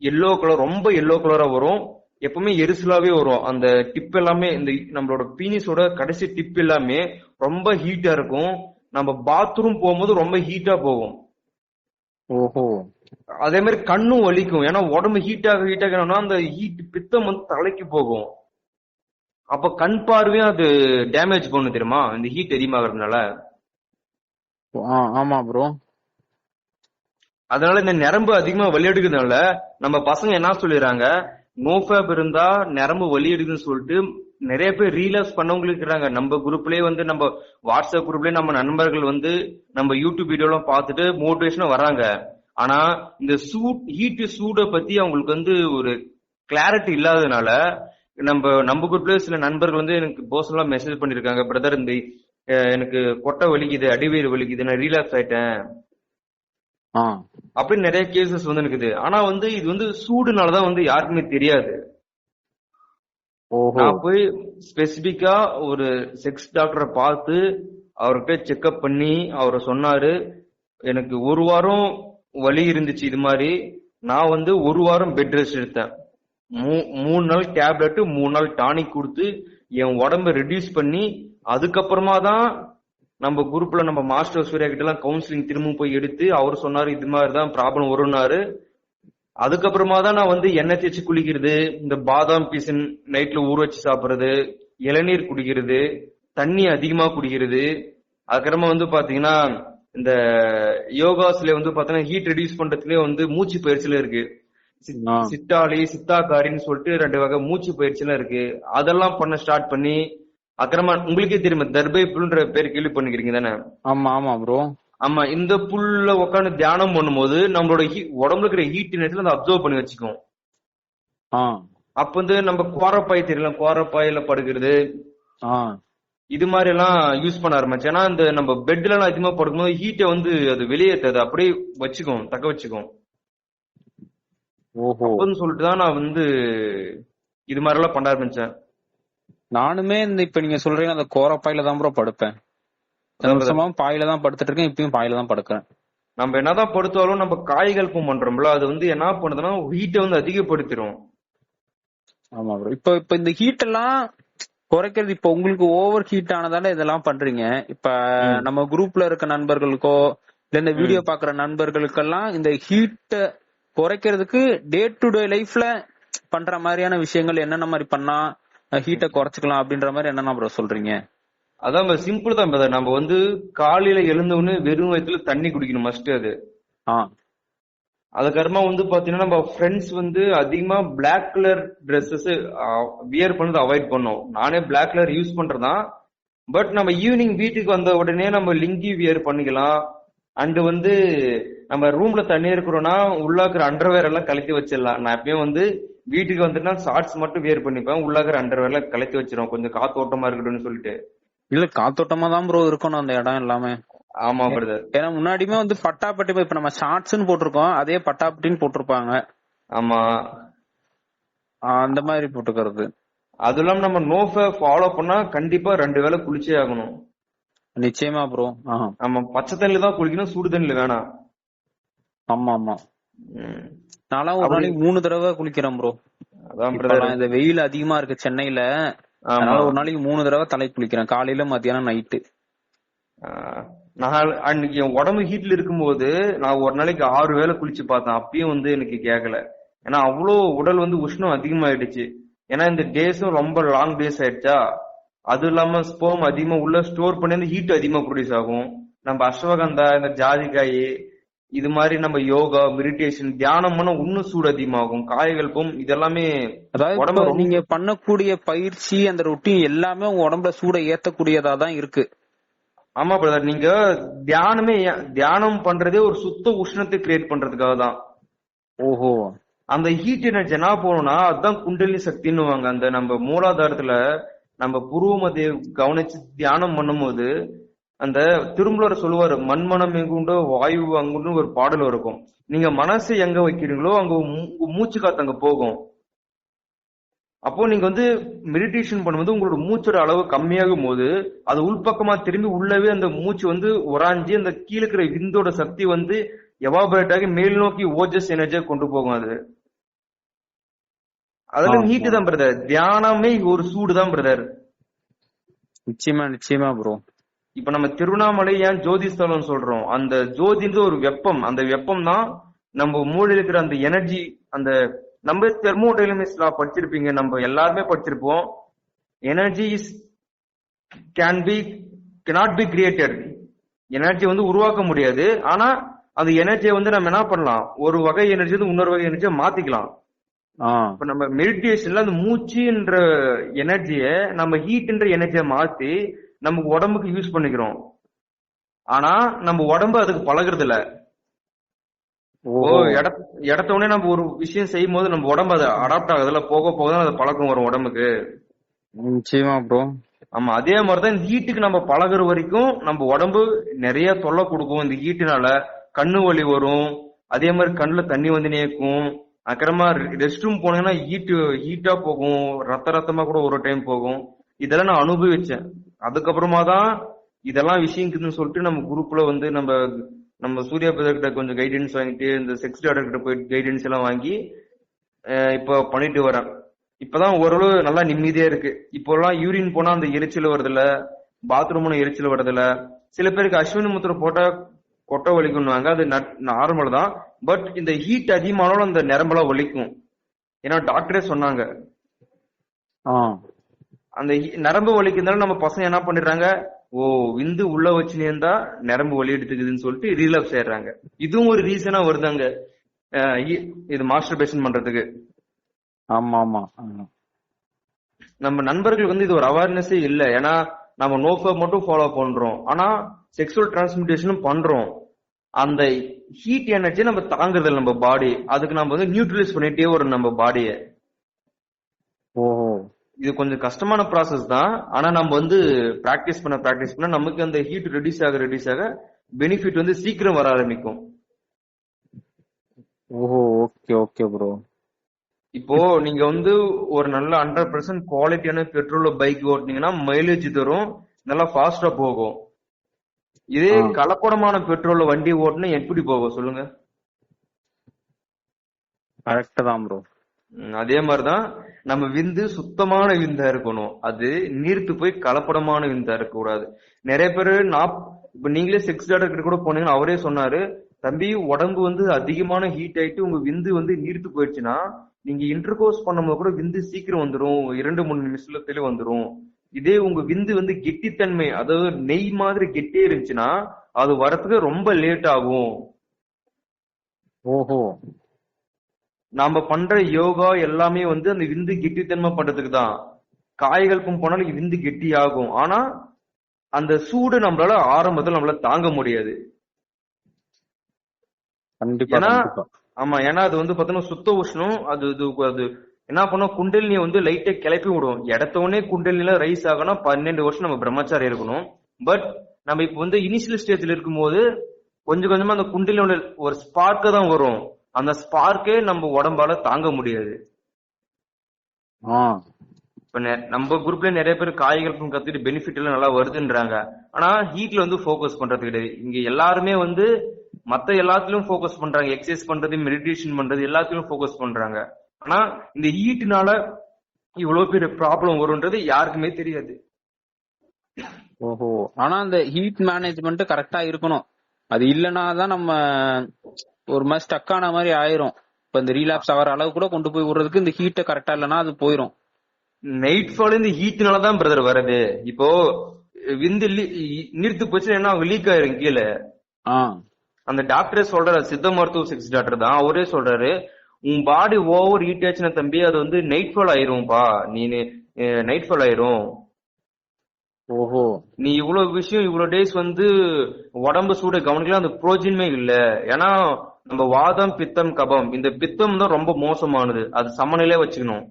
எல்லோ கலர், ரொம்ப எல்லோ கலரா வரும். எப்பவுமே எரிசலாவே வரும். அந்த டிப் எல்லாமே, இந்த நம்மளோட பீனிஸோட கடைசி டிப் எல்லாமே ரொம்ப ஹீட்டா இருக்கும். நம்ம பாத்ரூம் போகும்போது ரொம்ப ஹீட்டா போகும். ஓஹோ. அதே மாதிரி கண்ணும் வலிக்கும். ஏன்னா உடம்பு ஹீட்டாக அந்த ஹீட் பித்தம் வந்து தலைக்கு போகும். அப்ப கண் பார்வையும் அது டேமேஜ் பண்ணும் தெரியுமா, இந்த ஹீட் அதிகமாகறதுனால. ஆமா ப்ரோ. அதனால இந்த நரம்பு அதிகமா வலி எடுக்கிறதுனால நம்ம பசங்க என்ன சொல்லிடுறாங்க, நோஃபேப் இருந்தா நரம்பு வலி எடுக்குதுன்னு சொல்லிட்டு நிறைய பேர் ரீலாக்ஸ் பண்ணவங்க இருக்கிறாங்க. நம்ம குரூப்லயே வந்து, நம்ம வாட்ஸ்அப் குரூப்லயே நம்ம நண்பர்கள் வந்து நம்ம யூடியூப் வீடியோலாம் பார்த்துட்டு மோட்டிவேஷனா வராங்க. ஆனா இந்த சூடை பத்தி அவங்களுக்கு வந்து ஒரு கிளாரிட்டி இல்லாததுனால நம்ம குரூப்லயே சில நண்பர்கள் வந்து எனக்கு பர்சனலா மெசேஜ் பண்ணிருக்காங்க, பிரதர் இந்த எனக்கு கொட்டை வலிக்குது, அடிவயிறு வலிக்குது, நான் ரீலாக்ஸ் ஆயிட்டேன் அப்படின்னு நிறைய கேசஸ் வந்து இருக்குது. ஆனா வந்து இது வந்து சூடுனாலதான் வந்து யாருக்குமே தெரியாது. நான் போய் ஸ்பெசிபிக்கா ஒரு செக்ஸ் டாக்டரை பார்த்து அவர்கிட்ட செக்அப் பண்ணி அவரை சொன்னாரு, எனக்கு ஒரு வாரம் வலி இருந்துச்சு இது மாதிரி. நான் வந்து ஒரு வாரம் பெட் ரெஸ்ட் எடுத்தேன். 3 நாள் டேப்லெட், 3 நாள் டானிக் கொடுத்து என் உடம்ப ரெடியூஸ் பண்ணி, அதுக்கப்புறமா தான் நம்ம குரூப்ல நம்ம மாஸ்டர் சூர்யா கிட்ட எல்லாம் கவுன்சிலிங் திரும்பவும் போய் எடுத்து அவர் சொன்னாரு இது மாதிரிதான் ப்ராப்ளம் வரும்னாரு. அதுக்கப்புறமா தான் நான் வந்து எண்ணெய் தேய்ச்சி குளிக்கிறது, இந்த பாதாம் பீசன் நைட்ல ஊற வச்சு சாப்பிடுறது, இளநீர் குடிக்கிறது, தண்ணி அதிகமா குடிக்கிறது. அதுக்கப்புறமா வந்து பாத்தீங்கன்னா இந்த யோகாஸ்ல வந்து பாத்தீங்கன்னா ஹீட் ரெடியூஸ் பண்றதுலயே வந்து மூச்சு பயிற்சியில இருக்கு. சிட்டாளி, சித்தாக்காரின்னு சொல்லிட்டு 2 வகை மூச்சு பயிற்சியெல்லாம் இருக்கு. அதெல்லாம் பண்ண ஸ்டார்ட் பண்ணி, அப்புறமா உங்களுக்கே தெரியும் தர்பை புல்ன்ற பேர் கேள்வி பண்ணிக்கிறீங்க தானே? ஆமா ஆமா ப்ரோ. ஆமா, இந்த புல்ல உட்காந்து தியானம் பண்ணும்போது நம்மளோட உடம்புல இருக்கிற ஹீட் நேரத்துல அதை அப்சர்வ் பண்ணி வச்சுக்கும். அப்ப வந்து நம்ம கோரப்பாய் தெரியல, கோரப்பாயில படுக்கிறது, இது மாதிரி எல்லாம் யூஸ் பண்ண ஆரம்பிச்சு. ஏன்னா இந்த நம்ம பெட்ல எல்லாம் அதிகமா படுக்கும்போது ஹீட்டை வந்து அது வெளியேற்றது அப்படியே வச்சுக்கும், தக்க வச்சுக்கும். அப்படின்னு சொல்லிட்டுதான் நான் வந்து இது மாதிரி எல்லாம் பண்ண ஆரம்பிச்சேன். நானுமே இந்த இப்ப நீங்க சொல்றீங்க அந்த கோரப்பாயில தான் ப்ரோ படுப்பேன். பாயில தான் படுத்துட்டு இருக்கேன், இப்பயும் பாயில தான் படுக்கிறேன். நம்ம என்னதான் படுத்தாலும் நம்ம காய்கல்பம் பண்றோம்ல, அது வந்து என்ன பண்ணுதுன்னா ஹீட்டை வந்து அதிகப்படுத்திடும். ஆமா ப்ரோ. இப்ப இந்த ஹீட் எல்லாம் குறைக்கிறது, இப்ப உங்களுக்கு ஓவர் ஹீட் ஆனதால இதெல்லாம் பண்றீங்க. இப்ப நம்ம குரூப்ல இருக்க நண்பர்களுக்கோ இல்ல இந்த வீடியோ பாக்குற நண்பர்களுக்கெல்லாம் இந்த ஹீட் குறைக்கிறதுக்கு டே டு டே லைஃப்ல பண்ற மாதிரியான விஷயங்கள் என்னென்ன மாதிரி பண்ணா ஹீட்டை குறைச்சிக்கலாம் அப்படின்ற மாதிரி என்னென்ன ப்ரோ சொல்றீங்க? அதான் சிம்பிள் தான் பிரதர். நம்ம வந்து காலையில எழுந்தவொன்னு வெறும் வயிற்றுல தண்ணி குடிக்கணும் மஸ்ட். அது அதுக்கப்புறமா வந்து பாத்தீங்கன்னா நம்ம ஃப்ரெண்ட்ஸ் வந்து அதிகமா பிளாக் கலர் ட்ரெஸ்ஸஸ் வியர் பண்ணது அவாய்ட் பண்ணோம். நானே பிளாக் கலர் யூஸ் பண்றதான். பட் நம்ம ஈவினிங் வீட்டுக்கு வந்த உடனே நம்ம லிங்கி வியர் பண்ணிக்கலாம். அண்ட் வந்து நம்ம ரூம்ல தண்ணி இருக்கிறோம்னா உள்ளாக்குற அண்டர்வேர் எல்லாம் கலத்தி வச்சிடலாம். நான் எப்பயும் வந்து வீட்டுக்கு வந்துட்டுனா ஷார்ட்ஸ் மட்டும் வியர் பண்ணிப்பேன், உள்ளாக்குற அண்டர்வேர் எல்லாம் கலத்தி வச்சிருவோம், கொஞ்சம் காத்தோட்டமா இருக்கட்டும்னு சொல்லிட்டு. இல்ல காத்தோட்டமா தான் ப்ரோ இருக்கணும் அந்த இடம் எல்லாமே. ஆமா பிரதர். ஏன்னா முன்னாடியுமே வந்து பட்டாப்பட்டி, இப்ப நம்ம ஷார்ட்ஸ்னு போட்டிருக்கோம், அதே பட்டாப்பட்டின்னு போட்டிருப்பாங்க. ஆமா, அந்த மாதிரி போட்டுக்கிறது. அது இல்லாம நம்ம நோஃபேப் ஃபாலோ பண்ணா கண்டிப்பா 2 வேளை குளிச்சே ஆகணும். நிச்சயமா ப்ரோ. ஆமா, பச்சை தண்ணில தான் குளிக்கணும், சுடு தண்ணில வேணாம். ஆமா ஆமா. நான்லாம் ஒரு நாளைக்கு 3 தடவை குளிக்கிறேன் ப்ரோ. அதான் பிரதர், இந்த வெயில் அதிகமா இருக்கு சென்னையில, அதனால ஒரு நாளைக்கு 3 தடவை தலை குளிக்கிறேன், காலையில மத்தியானம் நைட்டு. நான் அன்னைக்கு என் உடம்பு ஹீட்ல இருக்கும்போது நான் ஒரு நாளைக்கு 6 வேளை குளிச்சு பார்த்தேன். அப்பயும் வந்து எனக்கு கேட்கல. ஏன்னா அவ்வளோ உடல் வந்து உஷ்ணம் அதிகமாயிடுச்சு. ஏன்னா இந்த டேஸும் ரொம்ப லாங் டேஸ் ஆயிடுச்சா. அது இல்லாம ஸ்போம் அதிகமா உள்ள ஸ்டோர் பண்ணி ஹீட் அதிகமா ப்ரொடியூஸ் ஆகும். நம்ம அஸ்வகந்தா, இந்த ஜாதிக்காய், இது மாதிரி நம்ம யோகா, மெடிடேஷன், தியானம் பண்ண இன்னும் சூடு அதிகமாகும். காய்கல்பம் இதெல்லாமே உடம்பு நீங்க பண்ணக்கூடிய பயிற்சி, அந்த ரொட்டீன் எல்லாமே உங்க உடம்புல சூட ஏத்தக்கூடியதா தான் இருக்கு. ஆமா பிரதர், நீங்க தியானம் பண்றதே ஒரு சுத்த உஷ்ணத்தை கிரியேட் பண்றதுக்காக தான். ஓஹோ. அந்த ஹீட் எனர்ஜி என்ன போகணும்னா அதுதான் குண்டலினி சக்தின்னுவாங்க. அந்த நம்ம மூலாதாரத்துல நம்ம புருவ மத்திய கவனிச்சு தியானம் பண்ணும்போது, அந்த திருமலர் சொல்லுவாரு, மண்மனம் எங்குண்டோ வாயு அங்குன்னு ஒரு பாடல் இருக்கும். நீங்க மனசு எங்க வைக்கிறீங்களோ அங்க மூச்சு காத்து அங்க போகும். அப்போ நீங்க வந்து மெடிடேஷன் பண்ணும்போது உங்களோட மூச்சோட அளவு கம்மியாகும் போது அது உள்பக்கமா திரும்பி உள்ளவே அந்த மூச்சு வந்து உராஞ்சி அந்த கீழே இருக்கிற விந்தோட சக்தி வந்து எவாபரேட் ஆகி மேல் நோக்கி ஓஜஸ் எனர்ஜியா கொண்டு போகும். அதெல்லாம் ஹீட்டு தான் பிரதர். தியானமே ஒரு சூடு தான் பிரதர். நிச்சயமா ப்ரோ. இப்ப நம்ம திருவண்ணாமலை ஏன் ஜோதி ஸ்தலம் சொல்றோம், அந்த ஜோதின்றது ஒரு வெப்பம். அந்த வெப்பம் தான் நம்ம மூளையில இருக்கிற அந்த எனர்ஜி. அந்த நம்ம தெர்மோடைனமிக்ஸ் லா படிச்சிருப்பீங்க, நம்ம எல்லாருமே படிச்சிருப்போம். Energy is cannot be created. Energy வந்து உருவாக்க முடியாது. ஆனா அந்த எனர்ஜியை வந்து நம்ம என்ன பண்ணலாம், ஒரு வகை எனர்ஜி வந்து இன்னொரு வகை எனர்ஜியை மாத்திக்கலாம். இப்ப நம்ம மெடிடேஷன்ல அந்த மூச்சுன்ற எனர்ஜியை நம்ம ஹீட்ன்ற எனர்ஜியை மாத்தி நமக்கு உடம்புக்கு யூஸ் பண்ணிக்கிறோம். ஆனா நம்ம உடம்பு அதுக்கு பழகுறது இல்ல. இடத்த உடனே நம்ம ஒரு விஷயம் செய்யும் போது நம்ம உடம்பு அதை அடாப்ட் ஆகுதுல, போக போக தான் அது பழக்கம் வரும் உடம்புக்கு. நிச்சயமா ப்ரோ. ஆமா, அதே மாதிரிதான் இந்த ஹீட்டுக்கு நம்ம பழகுற வரைக்கும் நம்ம உடம்பு நிறைய தொல்லை கொடுக்கும். இந்த ஹீட்டுனால கண்ணு வலி வரும், அதே மாதிரி கண்ணுல தண்ணி வந்து நேக்கும். அப்புறமா ரெஸ்ட் ரூம் போனீங்கன்னா ஹீட்டா போகும், ரத்தமா கூட ஒரு டைம் போகும். இதெல்லாம் நான் அனுபவிச்சேன். அதுக்கப்புறமா தான் இதெல்லாம் விஷயம்னு சொல்லிட்டு நம்ம குரூப்ல வந்து நம்ம சூர்யா பிரதர் கிட்ட கொஞ்சம் கைடன்ஸ் வாங்கிட்டு, இந்த செக்ஸ் டாக்டர் கிட்ட போயிட்டு கைடன்ஸ் எல்லாம் வாங்கி இப்ப பண்ணிட்டு வரேன். இப்பதான் ஓரளவு நல்லா நிம்மதியா இருக்கு. இப்போ எல்லாம் யூரின் போனா அந்த எரிச்சல் வருதுல, பாத்ரூம் எரிச்சல் வருதுல. சில பேருக்கு அஸ்வினி முத்திரை போட்டா கொட்டை வலிக்கும்னுவாங்க, அது நார்மல் தான். பட் இந்த ஹீட் அதிகமானாலும் அந்த நரம்பெல்லாம் வலிக்கும். ஏன்னா டாக்டரே சொன்னாங்க அந்த நரம்பு வலிக்கிறதால நம்ம பசங்க என்ன பண்ணிடுறாங்க, விந்து உள்ள வச்சுனே இருந்தா நரம்பு வலி எடுத்துக்குதுன்னு சொல்லிட்டு ரீலாப்ஸ் ஆயிடுறாங்க. இதுவும் ஒரு ரீசனா வருதாங்க இது மாஸ்டர்பேஷன் பண்றதுக்கு. ஆமா ஆமா. நம்ம நண்பர்களுக்கு வந்து இது ஒரு அவேர்னஸே இல்ல. ஏன்னா நம்ம நோஃபப் மட்டும் ஃபாலோ பண்றோம், ஆனா செக்ஸுவல் டிரான்ஸ்மிட்டேஷனும் பண்றோம். அந்த ஹீட் எனர்ஜி நம்ம தாங்குறது நம்ம பாடி, அதுக்கு நம்ம வந்து நியூட்ரலைஸ் பண்ணிட்டே வரும் நம்ம பாடிய. இது கொஞ்சம் கஷ்டமான ப்ராசஸ் தான். ஆனா நம்ம வந்து பிராக்டிஸ் பண்ண நமக்கு அந்த ஹீட் ரெடியூஸ் ஆக பெனிஃபிட் வந்து சீக்கிரம் வர ஆரம்பிக்கும். Okay okay bro. இப்போ நீங்க வந்து ஒரு நல்ல 100% குவாலிட்டியான பெட்ரோல் பைக் ஓட்டினீங்கன்னா மைலேஜ் தரும், நல்லா ஃபாஸ்டா போகும். இதே கலப்படமான பெட்ரோல் வண்டி ஓட்டினா எப்படி போகும் சொல்லுங்க? கரெக்ட் தான் ப்ரோ. அதே மாதிரிதான் நம்ம விந்து சுத்தமான விந்தா இருக்கணும், அது நீர்த்து போய் கலப்படமான விந்தா இருக்க கூடாது. நிறைய பேரு இப்ப நீங்களே செக்ஸ் டாக்டர் கிட்ட கூட போனீங்கன்னா அவரே சொன்னாரு, தம்பி உடம்பு வந்து அதிகமான ஹீட் ஆயிட்டு உங்க விந்து வந்து நீர்த்து போயிடுச்சுன்னா நீங்க இன்டர்கோர்ஸ் பண்ணும்போது கூட விந்து சீக்கிரம் வந்துடும், 2-3 நிமிஷத்துல வந்துடும். இதே உங்க விந்து வந்து கெட்டித்தன்மை, அதாவது நெய் மாதிரி கெட்டியே இருந்துச்சுன்னா அது வரத்துக்கு ரொம்ப லேட் ஆகும். நாம பண்ற யோகா எல்லாமே வந்து அந்த விந்து கெட்டித்தன்மை பண்றதுக்கு தான். காய்கல்பம் போனாலும் விந்து கெட்டி ஆகும், ஆனா அந்த சூடு நம்மளால ஆரம்பத்தில் நம்மளால தாங்க முடியாது. ஆமா, ஏன்னா அது வந்து பாத்தீங்கன்னா சுத்த உஷ்ணம். அது என்ன பண்ணும், குண்டலினியை வந்து லைட்டா கிளப்பி விடும். இடத்தோடனே குண்டலினில ரைஸ் ஆகனா 12 வருஷம் நம்ம பிரம்மச்சாரி இருக்கணும். பட் நம்ம இப்ப வந்து இனிஷியல் ஸ்டேஜ்ல இருக்கும்போது கொஞ்சம் கொஞ்சமா அந்த குண்டலினோட ஒரு ஸ்பார்க்க தான் வரும். அந்த ஸ்பார்க்கே நம்ம உடம்பால தாங்க முடியாது. இப்ப நம்ம குரூப்ல நிறைய பேர் காய்கறிகள் கத்துட்டு பெனிஃபிட் எல்லாம் நல்லா வருதுன்றாங்க, ஆனா ஹீட்ல வந்து போக்கஸ் பண்றது கிடையாது. இங்க எல்லாருமே வந்து மத்த எல்லாத்துலயும் போக்கஸ் பண்றாங்க, எக்ஸசைஸ் பண்றது, மெடிடேஷன் பண்றது, எல்லாத்துலயும் போக்கஸ் பண்றாங்க. ஆனா இந்த ஹீட்னால இவ்வளவு பெரிய ப்ராப்ளம் வரும்ன்றது யாருக்குமே தெரியாது. ஆனா அந்த ஹீட் மேனேஜ்மெண்ட் கரெக்டா இருக்கணும். அது இல்லனா தான் நம்ம ஒரு மாதிரி ஸ்டக் ஆன மாதிரி ஆயிரும். இப்ப இந்த ரீலாப்ஸ் ஆகிற அளவு கூட கொண்டு போய் விடுறதுக்கு இந்த ஹீட்டை கரெக்டா இல்லைன்னா அது போயிரும். நைட் ஃபால் இந்த ஹீட்னாலதான் பிரதர் வருது. இப்போ விந்து நீர்த்து போச்சுன்னா என்ன அவங்க லீக் ஆயிரும் கீழே. அந்த டாக்டரே சொல்றாரு, சித்த மருத்துவ செக்ஸ் டாக்டர் தான், அவரே சொல்றாரு, உன் பாடி ஓவர் ஹீட் ஆச்சுன்னா தம்பி அது வந்து நைட் ஃபால் ஆயிரும்பா, நீ நைட் ஃபால் ஆயிரும். நீ இவ்வளவு விஷயம் இவ்வளவு டேஸ் வந்து உடம்பு சூட கவனிக்கலாம், அந்த புரோஜனமே இல்ல. ஏன்னா நம்ம வாதம் பித்தம் கபம், இந்த பித்தம் தான் ரொம்ப மோசமானது, அது சமநிலையா வச்சுக்கணும்.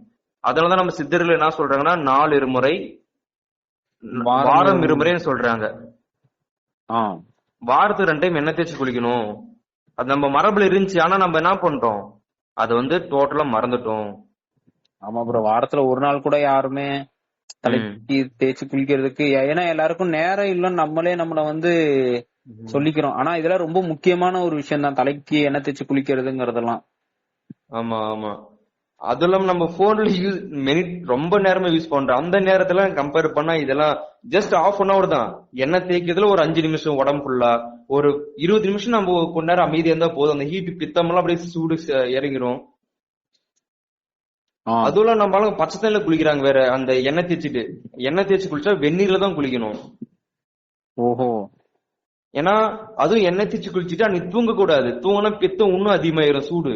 அதனாலதான் நம்ம சித்தர்கள் என்ன சொல்றாங்கன்னா 4 இருமுறை வாரம் இருமுறைன்னு சொல்றாங்க. வாரத்துக்கு 2 டைம் எண்ணெய் தேய்ச்சி குளிக்கணும். அது நம்ம மரபுல இருந்துச்சு, ஆனா நம்ம என்ன பண்றோம், அது வந்து டோட்டலா மறந்துட்டோம். ஆமா ப்ரோ, வாரத்துல ஒரு நாள் கூட யாருமே ம் தலைக்கு தேய்ச்சி குளிக்கிறதுக்கு ஏன்னா எல்லாருக்கும் நேரம் இல்லைன்னு நம்மளே நம்மள வந்து ம். சொல்லிக்கிறோம். ஆனா இதெல்லாம் ரொம்ப முக்கியமான ஒரு விஷயம் தான், தலைக்கு எண்ணெய் தேய்ச்சி குளிக்கிறதுங்கிறதெல்லாம். ஆமா ஆமா. அதுவும் இல்லாம நம்ம போன்ல ரொம்ப நேரமா யூஸ் பண்றோம். அந்த நேரத்துல கம்பேர் பண்ணா இதெல்லாம் ஜஸ்ட் half an hour தான். எண்ணெய் தேய்க்கிறதுல ஒரு 5 நிமிஷம் உடம்பு ஃபுல்லா, ஒரு 20 நிமிஷம் நம்ம கொஞ்ச நேரம் அமைதியா இருந்தா போதும். அந்த ஹீட் பித்தமெல்லாம் அப்படியே சூடு இறங்கிரும். ஆ, அதுவும் நம்மளால பச்சை தண்ணில குளிக்கிறாங்க வேற. அந்த எண்ணெய் தேய்ச்சி குளிச்சா வெந்நீர்ல தான் குளிக்கணும். ஓஹோ, ஏன்னா அதுவும் எண்ணெய் தேய்ச்சி குளிச்சுட்டா நீ தூங்க கூடாது. தூங்கினா பித்தம் இன்னும் அதிகமாயிரும் சூடு.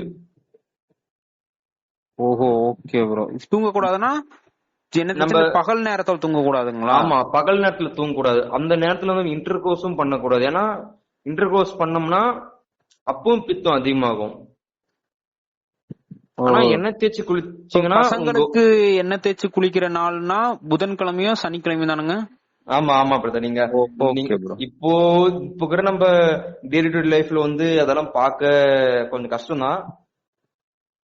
ஓஹோ, ஓகே ப்ரோ. தூங்க கூடாதுன்னா என்ன நம்ம தேய்ச்சி பகல் நேரத்துல தூங்க கூடாதுங்களா? ஆமா பகல் நேரத்துல தூங்க கூடாது. அந்த நேரத்துல வந்து இன்டர் கோர்ஸும் பண்ணக்கூடாது. ஏன்னா இன்டர் கோர்ஸ் பண்ணோம்னா அப்பவும் பித்தம் அதிகமாகும். ஓ, ஆனா எண்ணெய் தேய்ச்சி இப்ப குளிச்சீங்கன்னா உங்க பசங்களுக்கு எண்ணெய் தேய்ச்சி குளிக்கிற நாள்னா புதன்கிழமையும் சனிக்கிழமையும் தானுங்க? ஆமா ஆமா பிரதர். நீங்க ஓகே ப்ரோ. இப்போ இப்போ கூட நம்ம டெய்லி டு லைஃப்ல வந்து அதெல்லாம் பார்க்க கொஞ்சம் கஷ்டம் தான்.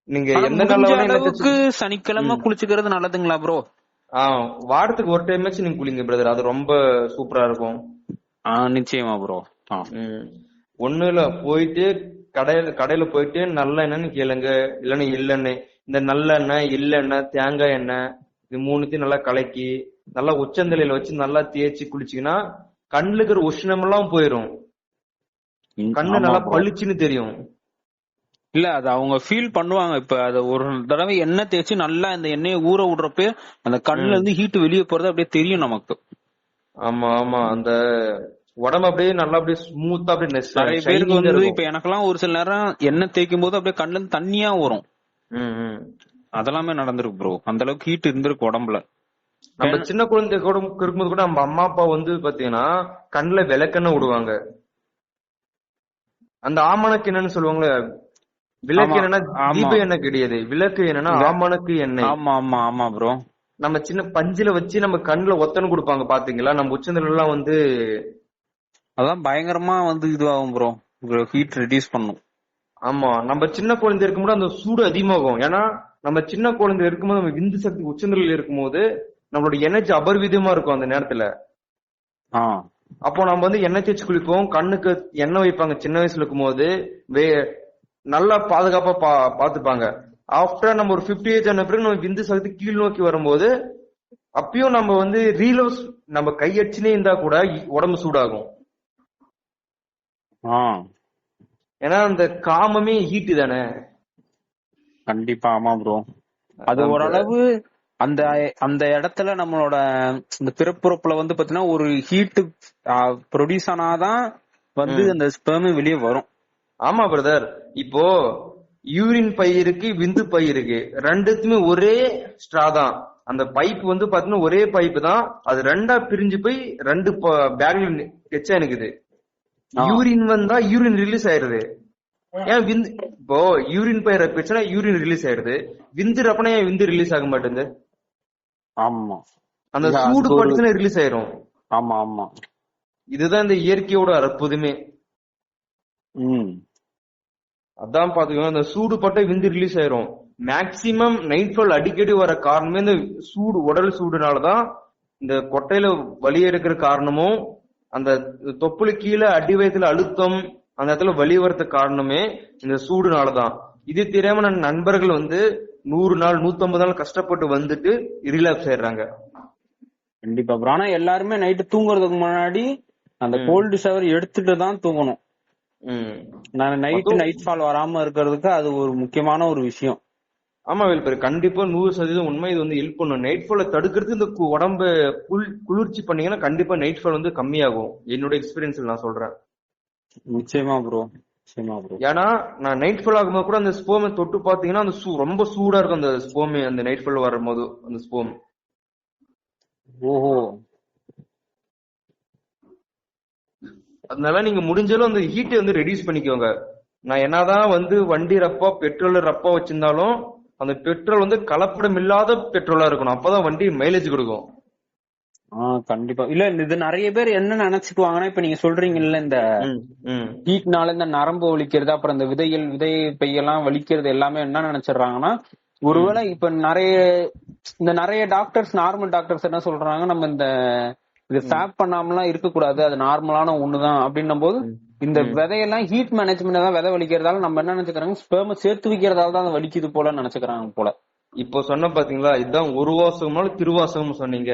நீங்க ஆனா எந்த நாள்ல முடிஞ்ச வேணா எண்ணெய் தேய்ச்சி அளவுக்கு சனிக்கிழமை குளிச்சுக்கிறது நல்லதுங்களா ப்ரோ? வாரத்துக்கு ஒரு டைமாச்சும் நீங்க குளிங்க பிரதர். அது ரொம்ப சூப்பரா இருக்கும். நிச்சயமா ப்ரோ. ஒண்ணு இல்ல, போயிட்டு கடையில போயிட்டு நல்ல எண்ணெய்னு கேளுங்க, இல்லன்னா இல்லெண்ணெய். இந்த நல்லெண்ணெய், இல்லெண்ணெய், தேங்காய் எண்ணெய் இது மூணுத்தையும் நல்லா கலக்கி நல்லா உச்சந்தலையில வச்சு நல்லா தேய்ச்சி குளிச்சீங்கன்னா கண்ணுல இருக்கிற உஷ்ணம் எல்லாம் போயிரும். கண்ணு ஆமா நல்லா ப்ரோ. பளிச்சுன்னு தெரியும். இல்ல அது அவங்க ஃபீல் பண்ணுவாங்க. இப்ப அது ஒரு தடவை எண்ணெய் தேய்ச்சி நல்லா இந்த எண்ணெயை ஊற விடுறப்ப அந்த கண்ணுல இருந்து ஹீட் வெளியே போறது அப்படியே தெரியும் நமக்கு. ஆமா ஆமா. அந்த உடம்பு அப்படியே நல்லா அப்படியே ஸ்மூத்தா அப்படியே நிறைய பேருக்கு ஷைனிங்கா வந்து இருக்கும். இப்ப எனக்கெல்லாம் ஒரு சில நேரம் எண்ணெய் தேய்க்கும் போது அப்படியே கண்ணுல இருந்து தண்ணியா வரும். அதெல்லாமே நடந்திருக்கு ப்ரோ. அந்த அளவுக்கு ஹீட் இருந்திருக்கு உடம்புல. நம்ம சின்ன குழந்தை கூட இருக்கும்போது கூட நம்ம அம்மா அப்பா வந்து பாத்தீங்கன்னா கண்ணுல விளக்கெண்ணெய் விடுவாங்க. அந்த ஆமணக்கு எண்ணெய்னு சொல்லுவாங்களே, விளக்கு என்னன்னா தீப எண்ணெய் கிடையாது. விளக்கு என்னன்னா ஆமணக்கு எண்ணெய். ஆமா ஆமா ஆமா ப்ரோ. நம்ம சின்ன பஞ்சில வச்சு நம்ம கண்ணுல ஒத்தனை கொடுப்பாங்க பாத்தீங்களா? நம்ம உச்சந்தல எல்லாம் வந்து அதான் பயங்கரமா வந்து இதுவாகும் ப்ரோ, ஹீட் ரெடியூஸ் பண்ணும். ஆமா, நம்ம சின்ன குழந்தை இருக்கும்போது அந்த சூடு அதிகமாகும். ஏன்னா நம்ம சின்ன குழந்தை இருக்கும்போது நம்ம விந்து சக்தி உச்சந்தலையில இருக்கும்போது நம்மளோட எனர்ஜி அபரிவிதமா இருக்கும் அந்த நேரத்துல. அப்போ நம்ம வந்து எண்ணெய் தேய்ச்சி குளிப்போம், கண்ணுக்கு எண்ணெய் வைப்பாங்க. சின்ன வயசுல இருக்கும் போது நல்லா பாதுகாப்பா பாத்துப்பாங்க. ஆஃப்டர் நம்ம ஒரு 50 ஏஜ் ஆன பிறகு நம்ம விந்து சக்தி கீழ் நோக்கி வரும்போது அப்பயும் நம்ம வந்து ரீலோஸ் நம்ம கையடிச்சுனே இருந்தா கூட உடம்பு சூடாகும். ஏன்னா அந்த காமமே ஹீட்டு தானே. கண்டிப்பா. ஆமா ப்ரோ. அது ஓரளவு அந்த அந்த இடத்துல நம்மளோட இந்த பிறப்புறுப்புல வந்து பாத்தீங்கன்னா ஒரு ஹீட் ப்ரொடியூஸ் ஆனாதான் வந்து அந்த ஸ்பெர்ம் வெளியே வரும். ஆமா பிரதர். இப்போ யூரின் பை இருக்கு, விந்து பை இருக்கு, ரெண்டுத்துமே ஒரே ஸ்ட்ரா தான். அந்த பைப் வந்து பாத்தீங்கன்னா ஒரே பைப் தான். அது ரெண்டா பிரிஞ்சு போய் ரெண்டு பேக்ல எச்சா இருக்குது. யூரின் வந்தா யூரின் ரிலீஸ் ஆயிருது. ஏன் விந்து இப்போ யூரின் பை ரப்பிச்சுனா யூரின் ரிலீஸ் ஆயிருது. விந்து ரப்பனா ஏன் விந்து ரிலீஸ் ஆக மாட்டேங்குது? ஆமா, அந்த சூடு பட்டுச்சுன்னா ரிலீஸ் ஆயிரும். ஆமா ஆமா. இதுதான் இந்த இயற்கையோட அற்புதமே. அதான் பாத்துக்கோங்க, அந்த சூடு பட்ட விந்து ரிலீஸ் ஆயிரும். மேக்சிமம் நைட் ஃபால் அடிக்கடி வர காரணமே இந்த சூடு, உடல் சூடுனாலதான். இந்த கொட்டையில வலி எடுக்கிற காரணமும், அந்த தொப்புளு கீழே அடி வயத்துல அழுத்தம் அந்த இடத்துல வலி வரதுக்கு காரணமே இந்த சூடுனாலதான். இது தெரியாம நண்பர்கள் வந்து 100 நாள் 150 நாள் கஷ்டப்பட்டு வந்துட்டு ரிலாப்ஸ் ஆயிடுறாங்க. கண்டிப்பா ப்ரோ. ஆனா எல்லாருமே நைட்டு தூங்குறதுக்கு முன்னாடி அந்த கோல்டு ஷவர் எடுத்துட்டு தான் தூங்கணும். நைட் ஃபால் வராம இருக்கிறதுக்கு அது ஒரு முக்கியமான ஒரு விஷயம். ஆமா வேல்பேர், கண்டிப்பா 100% உண்மை. இது வந்து ஹெல்ப் பண்ணும். நைட் ஃபாலை தடுக்கிறதுக்கு இந்த உடம்பு குளிர்ச்சி பண்ணீங்கன்னா கண்டிப்பா நைட் ஃபால் வந்து கம்மியாகும். என்னோட எக்ஸ்பீரியன்ஸ்ல நான் சொல்றேன். நிச்சயமா ப்ரோ, நிச்சயமா ப்ரோ. ஏன்னா நான் நைட் ஃபால் ஆகும்போது கூட அந்த ஸ்போமை தொட்டு பாத்தீங்கன்னா அந்த ரொம்ப சூடா இருக்கும். அந்த ஸ்போமே அந்த நைட் ஃபால் வரும்போது அந்த ஸ்போம். ஓஹோ. அதனால நீங்க முடிஞ்சாலும் அந்த ஹீட்டை வந்து ரெடியூஸ் பண்ணிக்கோங்க. நான் என்னதான் வந்து வண்டி ரப்பா பெட்ரோல் ரப்பா வச்சிருந்தாலும் அந்த பெட்ரோல் வந்து கலப்படம் இல்லாத பெட்ரோலா இருக்கணும். அப்பதான் வண்டி மைலேஜ் கொடுக்கும். கண்டிப்பா. இல்ல இது நிறைய பேர் என்ன நினைச்சுக்குவாங்கன்னா, இப்ப நீங்க சொல்றீங்கல்ல இந்த ஹீட்னால இந்த நரம்பு வலிக்கிறது, அப்புறம் இந்த விதை பையெல்லாம் வலிக்கிறது எல்லாமே என்ன நினைச்சிடறாங்கன்னா, ஒருவேளை இப்ப நிறைய டாக்டர்ஸ், நார்மல் டாக்டர்ஸ் என்ன சொல்றாங்க, நம்ம இது ஃபேப் பண்ணாமலாம் இருக்க கூடாது, அது நார்மலான ஒண்ணுதான் அப்படின்னும் போது இந்த விதையெல்லாம் ஹீட் மேனேஜ்மெண்ட் தான் விதை வலிக்கிறதால நம்ம என்ன நினைச்சுக்கிறாங்க, ஸ்பெர்ம சேர்த்து வைக்கிறதால தான் வலிக்குது போல நினைச்சுக்கிறாங்க போல. இப்போ சொன்ன பாத்தீங்களா, இதுதான் ஒரு வாசகம்னாலும் திருவாசகம் சொன்னீங்க.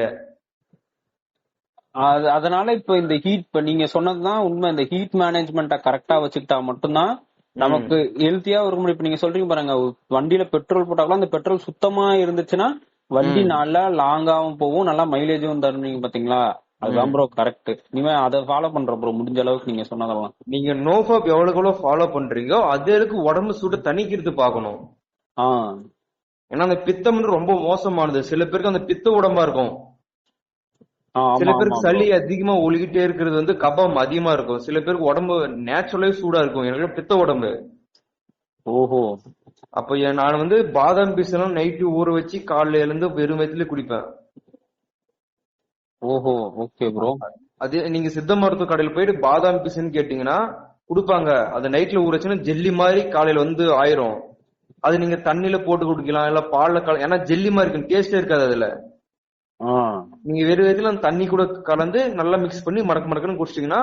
அதனால இப்ப இந்த ஹீட், இப்ப நீங்க சொன்னதுதான் உண்மை. இந்த ஹீட் மேனேஜ்மெண்ட்டை கரெக்டா வச்சுக்கிட்டா மட்டும்தான் நமக்கு ஹெல்த்தியா இருக்க முடியும். இப்ப நீங்க சொல்றீங்க பாருங்க, வண்டியில பெட்ரோல் போட்டாலும் அந்த பெட்ரோல் சுத்தமா இருந்துச்சுன்னா வண்டி நல்லா லாங்காவும் போகும், நல்லா மைலேஜும் தருவீங்க பாத்தீங்களா. அதுதான் ப்ரோ கரெக்ட். இனிமே அதை ஃபாலோ பண்றோம் ப்ரோ, முடிஞ்ச அளவுக்கு நீங்க சொன்னதெல்லாம். நீங்க நோஃபாப் எவ்வளவு ஃபாலோ பண்றீங்கோ அதற்கு உடம்பு சூடு தணிக்கிறது பாக்கணும். ஏன்னா அந்த பித்தம் ரொம்ப மோசமானது. சில பேருக்கு அந்த பித்த உடம்பா இருக்கும், சில பேருக்கு சளி அதிகமா ஒழுகிட்டே இருக்கிறது கபம் அதிகமா இருக்கும், சில பேருக்கு உடம்பு நேச்சுரலே சூடா இருக்கும். எனக்கு பித்த உடம்பு. ஓஹோ. அப்ப நான் பாதாம் பீஸ் எல்லாம் நைட்டு ஊற வச்சு காலையில இருந்து வெறும் வயிற்றுல குடிப்பேன். ஓஹோ, ஓகே ப்ரோ. அது நீங்க சித்த மருத்துவ கடையில போயிட்டு பாதாம் பீஸ்ன்னு கேட்டீங்கன்னா குடுப்பாங்க. அது நைட்ல ஊற வச்சுன்னா ஜெல்லி மாதிரி காலையில ஆயிரும். அது நீங்க தண்ணியில போட்டு குடிக்கலாம், இல்ல பால்ல ஏன்னா ஜெல்லி மாதிரி இருக்கும், டேஸ்டே இருக்காது அதுல. நீங்க வெறும் வயிற்றுல அந்த தண்ணி கூட கலந்து நல்லா மிக்ஸ் பண்ணி மடக்கு மடக்குன்னு குடிச்சிட்டீங்கன்னா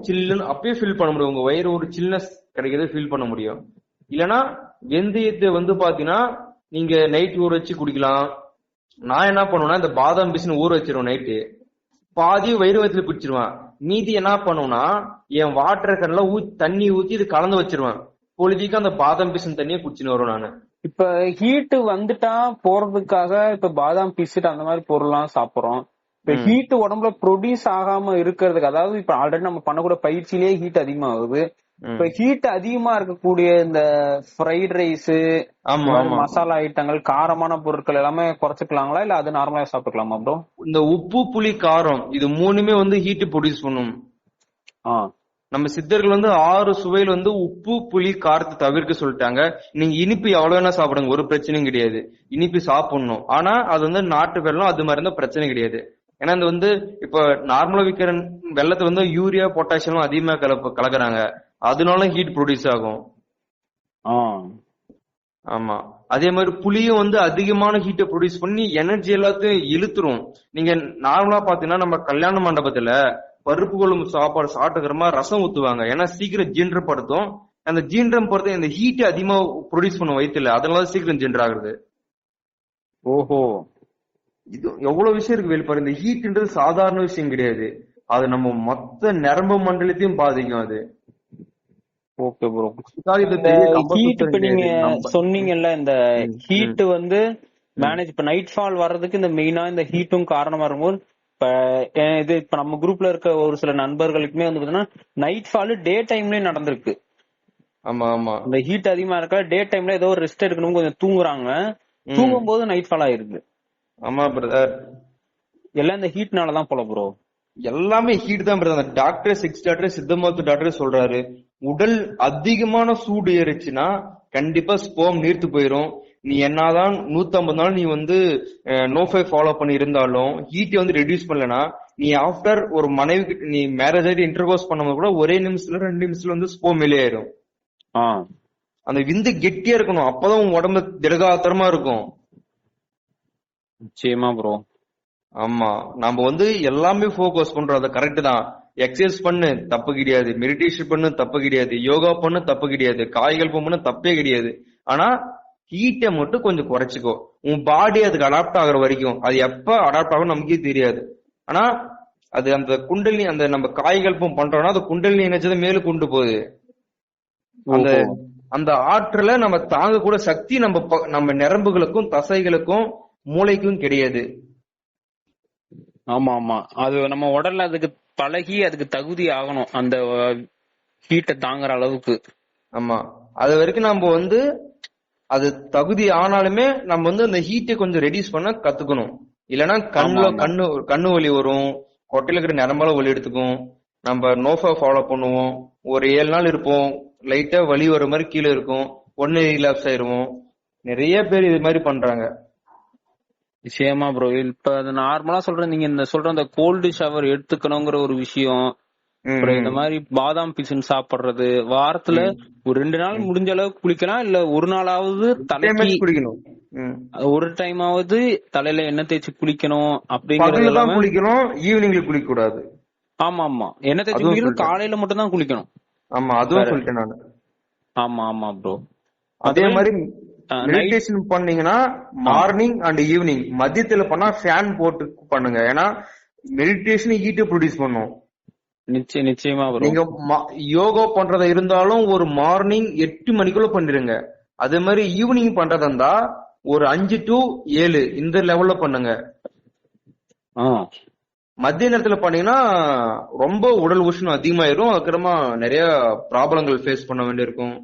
சில்லுன்னு அப்பயே ஃபீல் பண்ண முடியும். உங்க வயிறு ஒரு சில்னஸ் கிடைக்கிறத ஃபீல் பண்ண முடியும். இல்லனா வெந்தயத்தை பாத்தீங்கன்னா நீங்க நைட் ஊற வச்சு குடிக்கலாம். நான் என்ன பண்ணுவேன்னா இந்த பாதாம் பீஸ்னு ஊற வச்சிருவேன் நைட்டு, பாதி வயிறு வயிற்றுல பிடிச்சிருவேன். மீதி என்ன பண்ணுவேன்னா என் வாட்டர் கன்ல தண்ணி ஊத்தி இது கலந்து வச்சிருவேன். பொழுதிக்கு அந்த பாதாம் பீஸ் தண்ணியை குடிச்சுன்னு வரும். நானு இப்ப ஹீட் வந்துட்டா போறதுக்காக இப்ப பாதாம் பீஸ்ட் அந்த மாதிரி பொருள்லாம் சாப்பிடுறோம். இப்ப ஹீட் உடம்புல ப்ரொடியூஸ் ஆகாம இருக்கிறதுக்கு, அதாவது இப்ப ஆல்ரெடி நம்ம பண்ணக்கூடிய பயிற்சியிலேயே ஹீட் அதிகமாகுது. இப்ப ஹீட் அதிகமா இருக்கக்கூடிய இந்த ஃப்ரைட் ரைஸ், மசாலா ஐட்டங்கள், காரமான பொருட்கள் எல்லாமே குறைச்சுக்கலாங்களா, இல்ல அது நார்மலா சாப்பிட்டுக்கலாமா ப்ரோ? இந்த உப்பு புளி காரம் இது மூணுமே ஹீட் ப்ரொடியூஸ் பண்ணும். நம்ம சித்தர்கள் 6 சுவையில் உப்பு புளி காரத்தை தவிர்க்க சொல்லிட்டாங்க. நீங்க இனிப்பு எவ்வளவு வேணா சாப்பிடுங்க, ஒரு பிரச்சனையும் கிடையாது. இனிப்பு சாப்பிடணும், ஆனா அது நாட்டு வெல்லம் அது மாதிரி இருந்தா பிரச்சனை கிடையாது. ஏன்னா இந்த இப்ப நார்மலா விற்கிற வெள்ளத்தை யூரியா பொட்டாசியம் அதிகமா கலக்குறாங்க, அதனால ஹீட் ப்ரொடியூஸ் ஆகும். ஆமா, அதே மாதிரி புளியும் அதிகமான ஹீட்டை ப்ரொடியூஸ் பண்ணி எனர்ஜி எல்லாத்தையும் இழுத்துரும். நீங்க நார்மலா பாத்தீங்கன்னா நம்ம கல்யாண மண்டபத்துல பருப்பு குழம்பு சாப்பாடு சாப்பிட்டுக்கிறமா ரசம் ஊத்துவாங்க, ஏன்னா சீக்கிரம் ஜீன்றம் படுத்தும். அந்த ஜீன்றம் படுத்த இந்த ஹீட் அதிகமா ப்ரொடியூஸ் பண்ணும் வயிற்றுல, அதனால சீக்கிரம் ஜீன்றம் ஆகுது. ஓஹோ, இது எவ்வளவு விஷயம் இருக்கு வெளிப்பாடு. இந்த ஹீட்ன்றது சாதாரண விஷயம் கிடையாது, அது நம்ம மொத்த நரம்பு மண்டலத்தையும் பாதிக்கும் அது. Okay bro. ஹீட் இப்ப நீங்க சொன்னீங்கல்ல, இந்த ஹீட் மேனேஜ் இப்ப நைட் ஃபால் வர்றதுக்கு இந்த மெயினா இந்த ஹீட்டும் காரணமா இருக்கும்போது, இப்ப நம்ம குரூப்ல இருக்க ஒரு சில நண்பர்களுக்குமே பாத்தீங்கன்னா நைட் ஃபால் டே டைம்லயே நடந்திருக்கு. ஆமா ஆமா, இந்த ஹீட் அதிகமா இருக்கா, டே டைம்ல ஏதோ ஒரு ரெஸ்ட் எடுக்கணும் கொஞ்சம் தூங்குறாங்க, தூங்கும் போது நைட் ஃபால் ஆயிருக்கு. ஆமா பிரதர், எல்லாம் இந்த ஹீட்னாலதான் போல ப்ரோ. எல்லாமே ஹீட் தான் பிரதர். டாக்டர் 6 டாக்டர் சித்த மருத்துவ டாக்டர் சொல்றாரு, உடல் அதிகமான சூடு ஏறிச்சுன்னா கண்டிப்பா ஸ்பெர்ம் நீர்த்து போயிரும். நீ என்னதான் 150 நாள் நீ நோ-ஃபை ஃபாலோ பண்ணி இருந்தாலும் ஹீட் ரெடியூஸ் பண்ணலனா, நீ ஆஃப்டர் ஒரு மனைவி நீ மேரேஜ் ஆகிட்டு இன்டர்கோர்ஸ் பண்ணும்போது கூட ஒரே நிமிஷத்துல 2 நிமிஷத்துல ஸ்பெர்ம் வெளியாயிரும். அந்த விந்து கெட்டியா இருக்கணும், அப்பதான் உன் உடம்பு திடகாத்திரமா இருக்கும். நிச்சயமா ப்ரோ. ஆமா, நம்ம எல்லாமே ஃபோக்கஸ் பண்றோம், அது கரெக்ட் தான். எக்ஸசைஸ் பண்ணு தப்பு கிடையாது, மெடிடேஷன் பண்ணு தப்பு கிடையாது, யோகா பண்ணு தப்பு கிடையாது, காய்கள் பண்ணு தப்பே கிடையாது. ஆனா ஹீட்டை மட்டும் கொஞ்சம் குறைச்சிக்கோ. உன் பாடி அதுக்கு அடாப்ட் ஆகுற வரைக்கும், அது எப்ப அடாப்ட் ஆகும் நமக்கே தெரியாது. ஆனா அது அந்த குண்டலினி, அந்த நம்ம காய்கல்பம் பண்றோம்னா அது குண்டலினி எனர்ஜி மேல கொண்டு போகுது. அந்த அந்த ஆற்றலை நம்ம தாங்க கூட சக்தி நம்ம நரம்புகளுக்கும் தசைகளுக்கும் மூளைக்கும் கிடையாது. ஆமா ஆமா, அது நம்ம உடல்ல அதுக்கு பழகி அதுக்கு தகுதி ஆகணும் அந்த ஹீட்டை தாங்குற அளவுக்கு. ஆமா, அது வரைக்கும் நம்ம அது தகுதி ஆனாலுமே நம்ம அந்த ஹீட்டை கொஞ்சம் ரெடியூஸ் பண்ண கத்துக்கணும். இல்லைன்னா கண்ணு வலி வரும், கொட்டையில இருக்கிற நரம்பால வலி எடுத்துக்கும். நம்ம நோ-ஃபை ஃபாலோ பண்ணுவோம், ஒரு 7 நாள் இருப்போம், லைட்டா வலி வர மாதிரி கீழே இருக்கும், உடனே ரிலாப்ஸ் ஆயிருவோம். நிறைய பேர் இது மாதிரி பண்றாங்க. நிச்சயமா ப்ரோ. இப்ப அது நார்மலா சொல்றேன், நீங்க இந்த சொல்ற அந்த கோல்டு ஷவர் எடுத்துக்கணுங்கிற ஒரு விஷயம், இந்த மாதிரி பாதாம் பிசின் சாப்பிடுறது, வாரத்துல ஒரு 2 நாள் முடிஞ்ச அளவுக்கு குளிக்கலாம், இல்ல ஒரு நாளாவது தலைக்கு குளிக்கணும். ம். ஒரு டைமாவது தலையில எண்ணெய் தேய்ச்சி குளிக்கணும் அப்படிங்கறது பகல்ல தான் எல்லாமே. குளிக்கணும், ஈவினிங்ல குளிக்க கூடாது. ஆமா ஆமா, எண்ணெய் தேய்ச்சி அதுவும் குளிக்கிறது சொல்லிட்டேன். காலையில மட்டும் தான் குளிக்கணும். ஆமா, அதுவும் வேற. சொல்லிட்டேன் நானு. ஆமா ஆமா ப்ரோ. அதே மத்தபடி மாதிரி நைட். மெடிடேஷன் பண்ணீங்கன்னா மார்னிங் அண்ட் ஈவினிங் மதியத்துல பண்ணா ஃபேன் போட்டு பண்ணுங்க. ஏன்னா மெடிடேஷன் ஹீட் ப்ரொடியூஸ் பண்ணும். நிச்சயமா ப்ரோ. நீங்க யோகா பண்றதா இருந்தாலும் ஒரு மார்னிங் 8 மணிக்குள்ள பண்ணிருங்க. அதே மாதிரி ஈவினிங் பண்றதா இருந்தா ஒரு 5 to 7 இந்த லெவல்ல பண்ணுங்க. மத்திய நேரத்துல பண்ணீங்கன்னா ரொம்ப உடல் உஷ்ணம் அதிகமாயிரும். அதுக்கப்புறமா நிறைய ப்ராப்ளங்கள் ஃபேஸ் பண்ண வேண்டியிருக்கும்.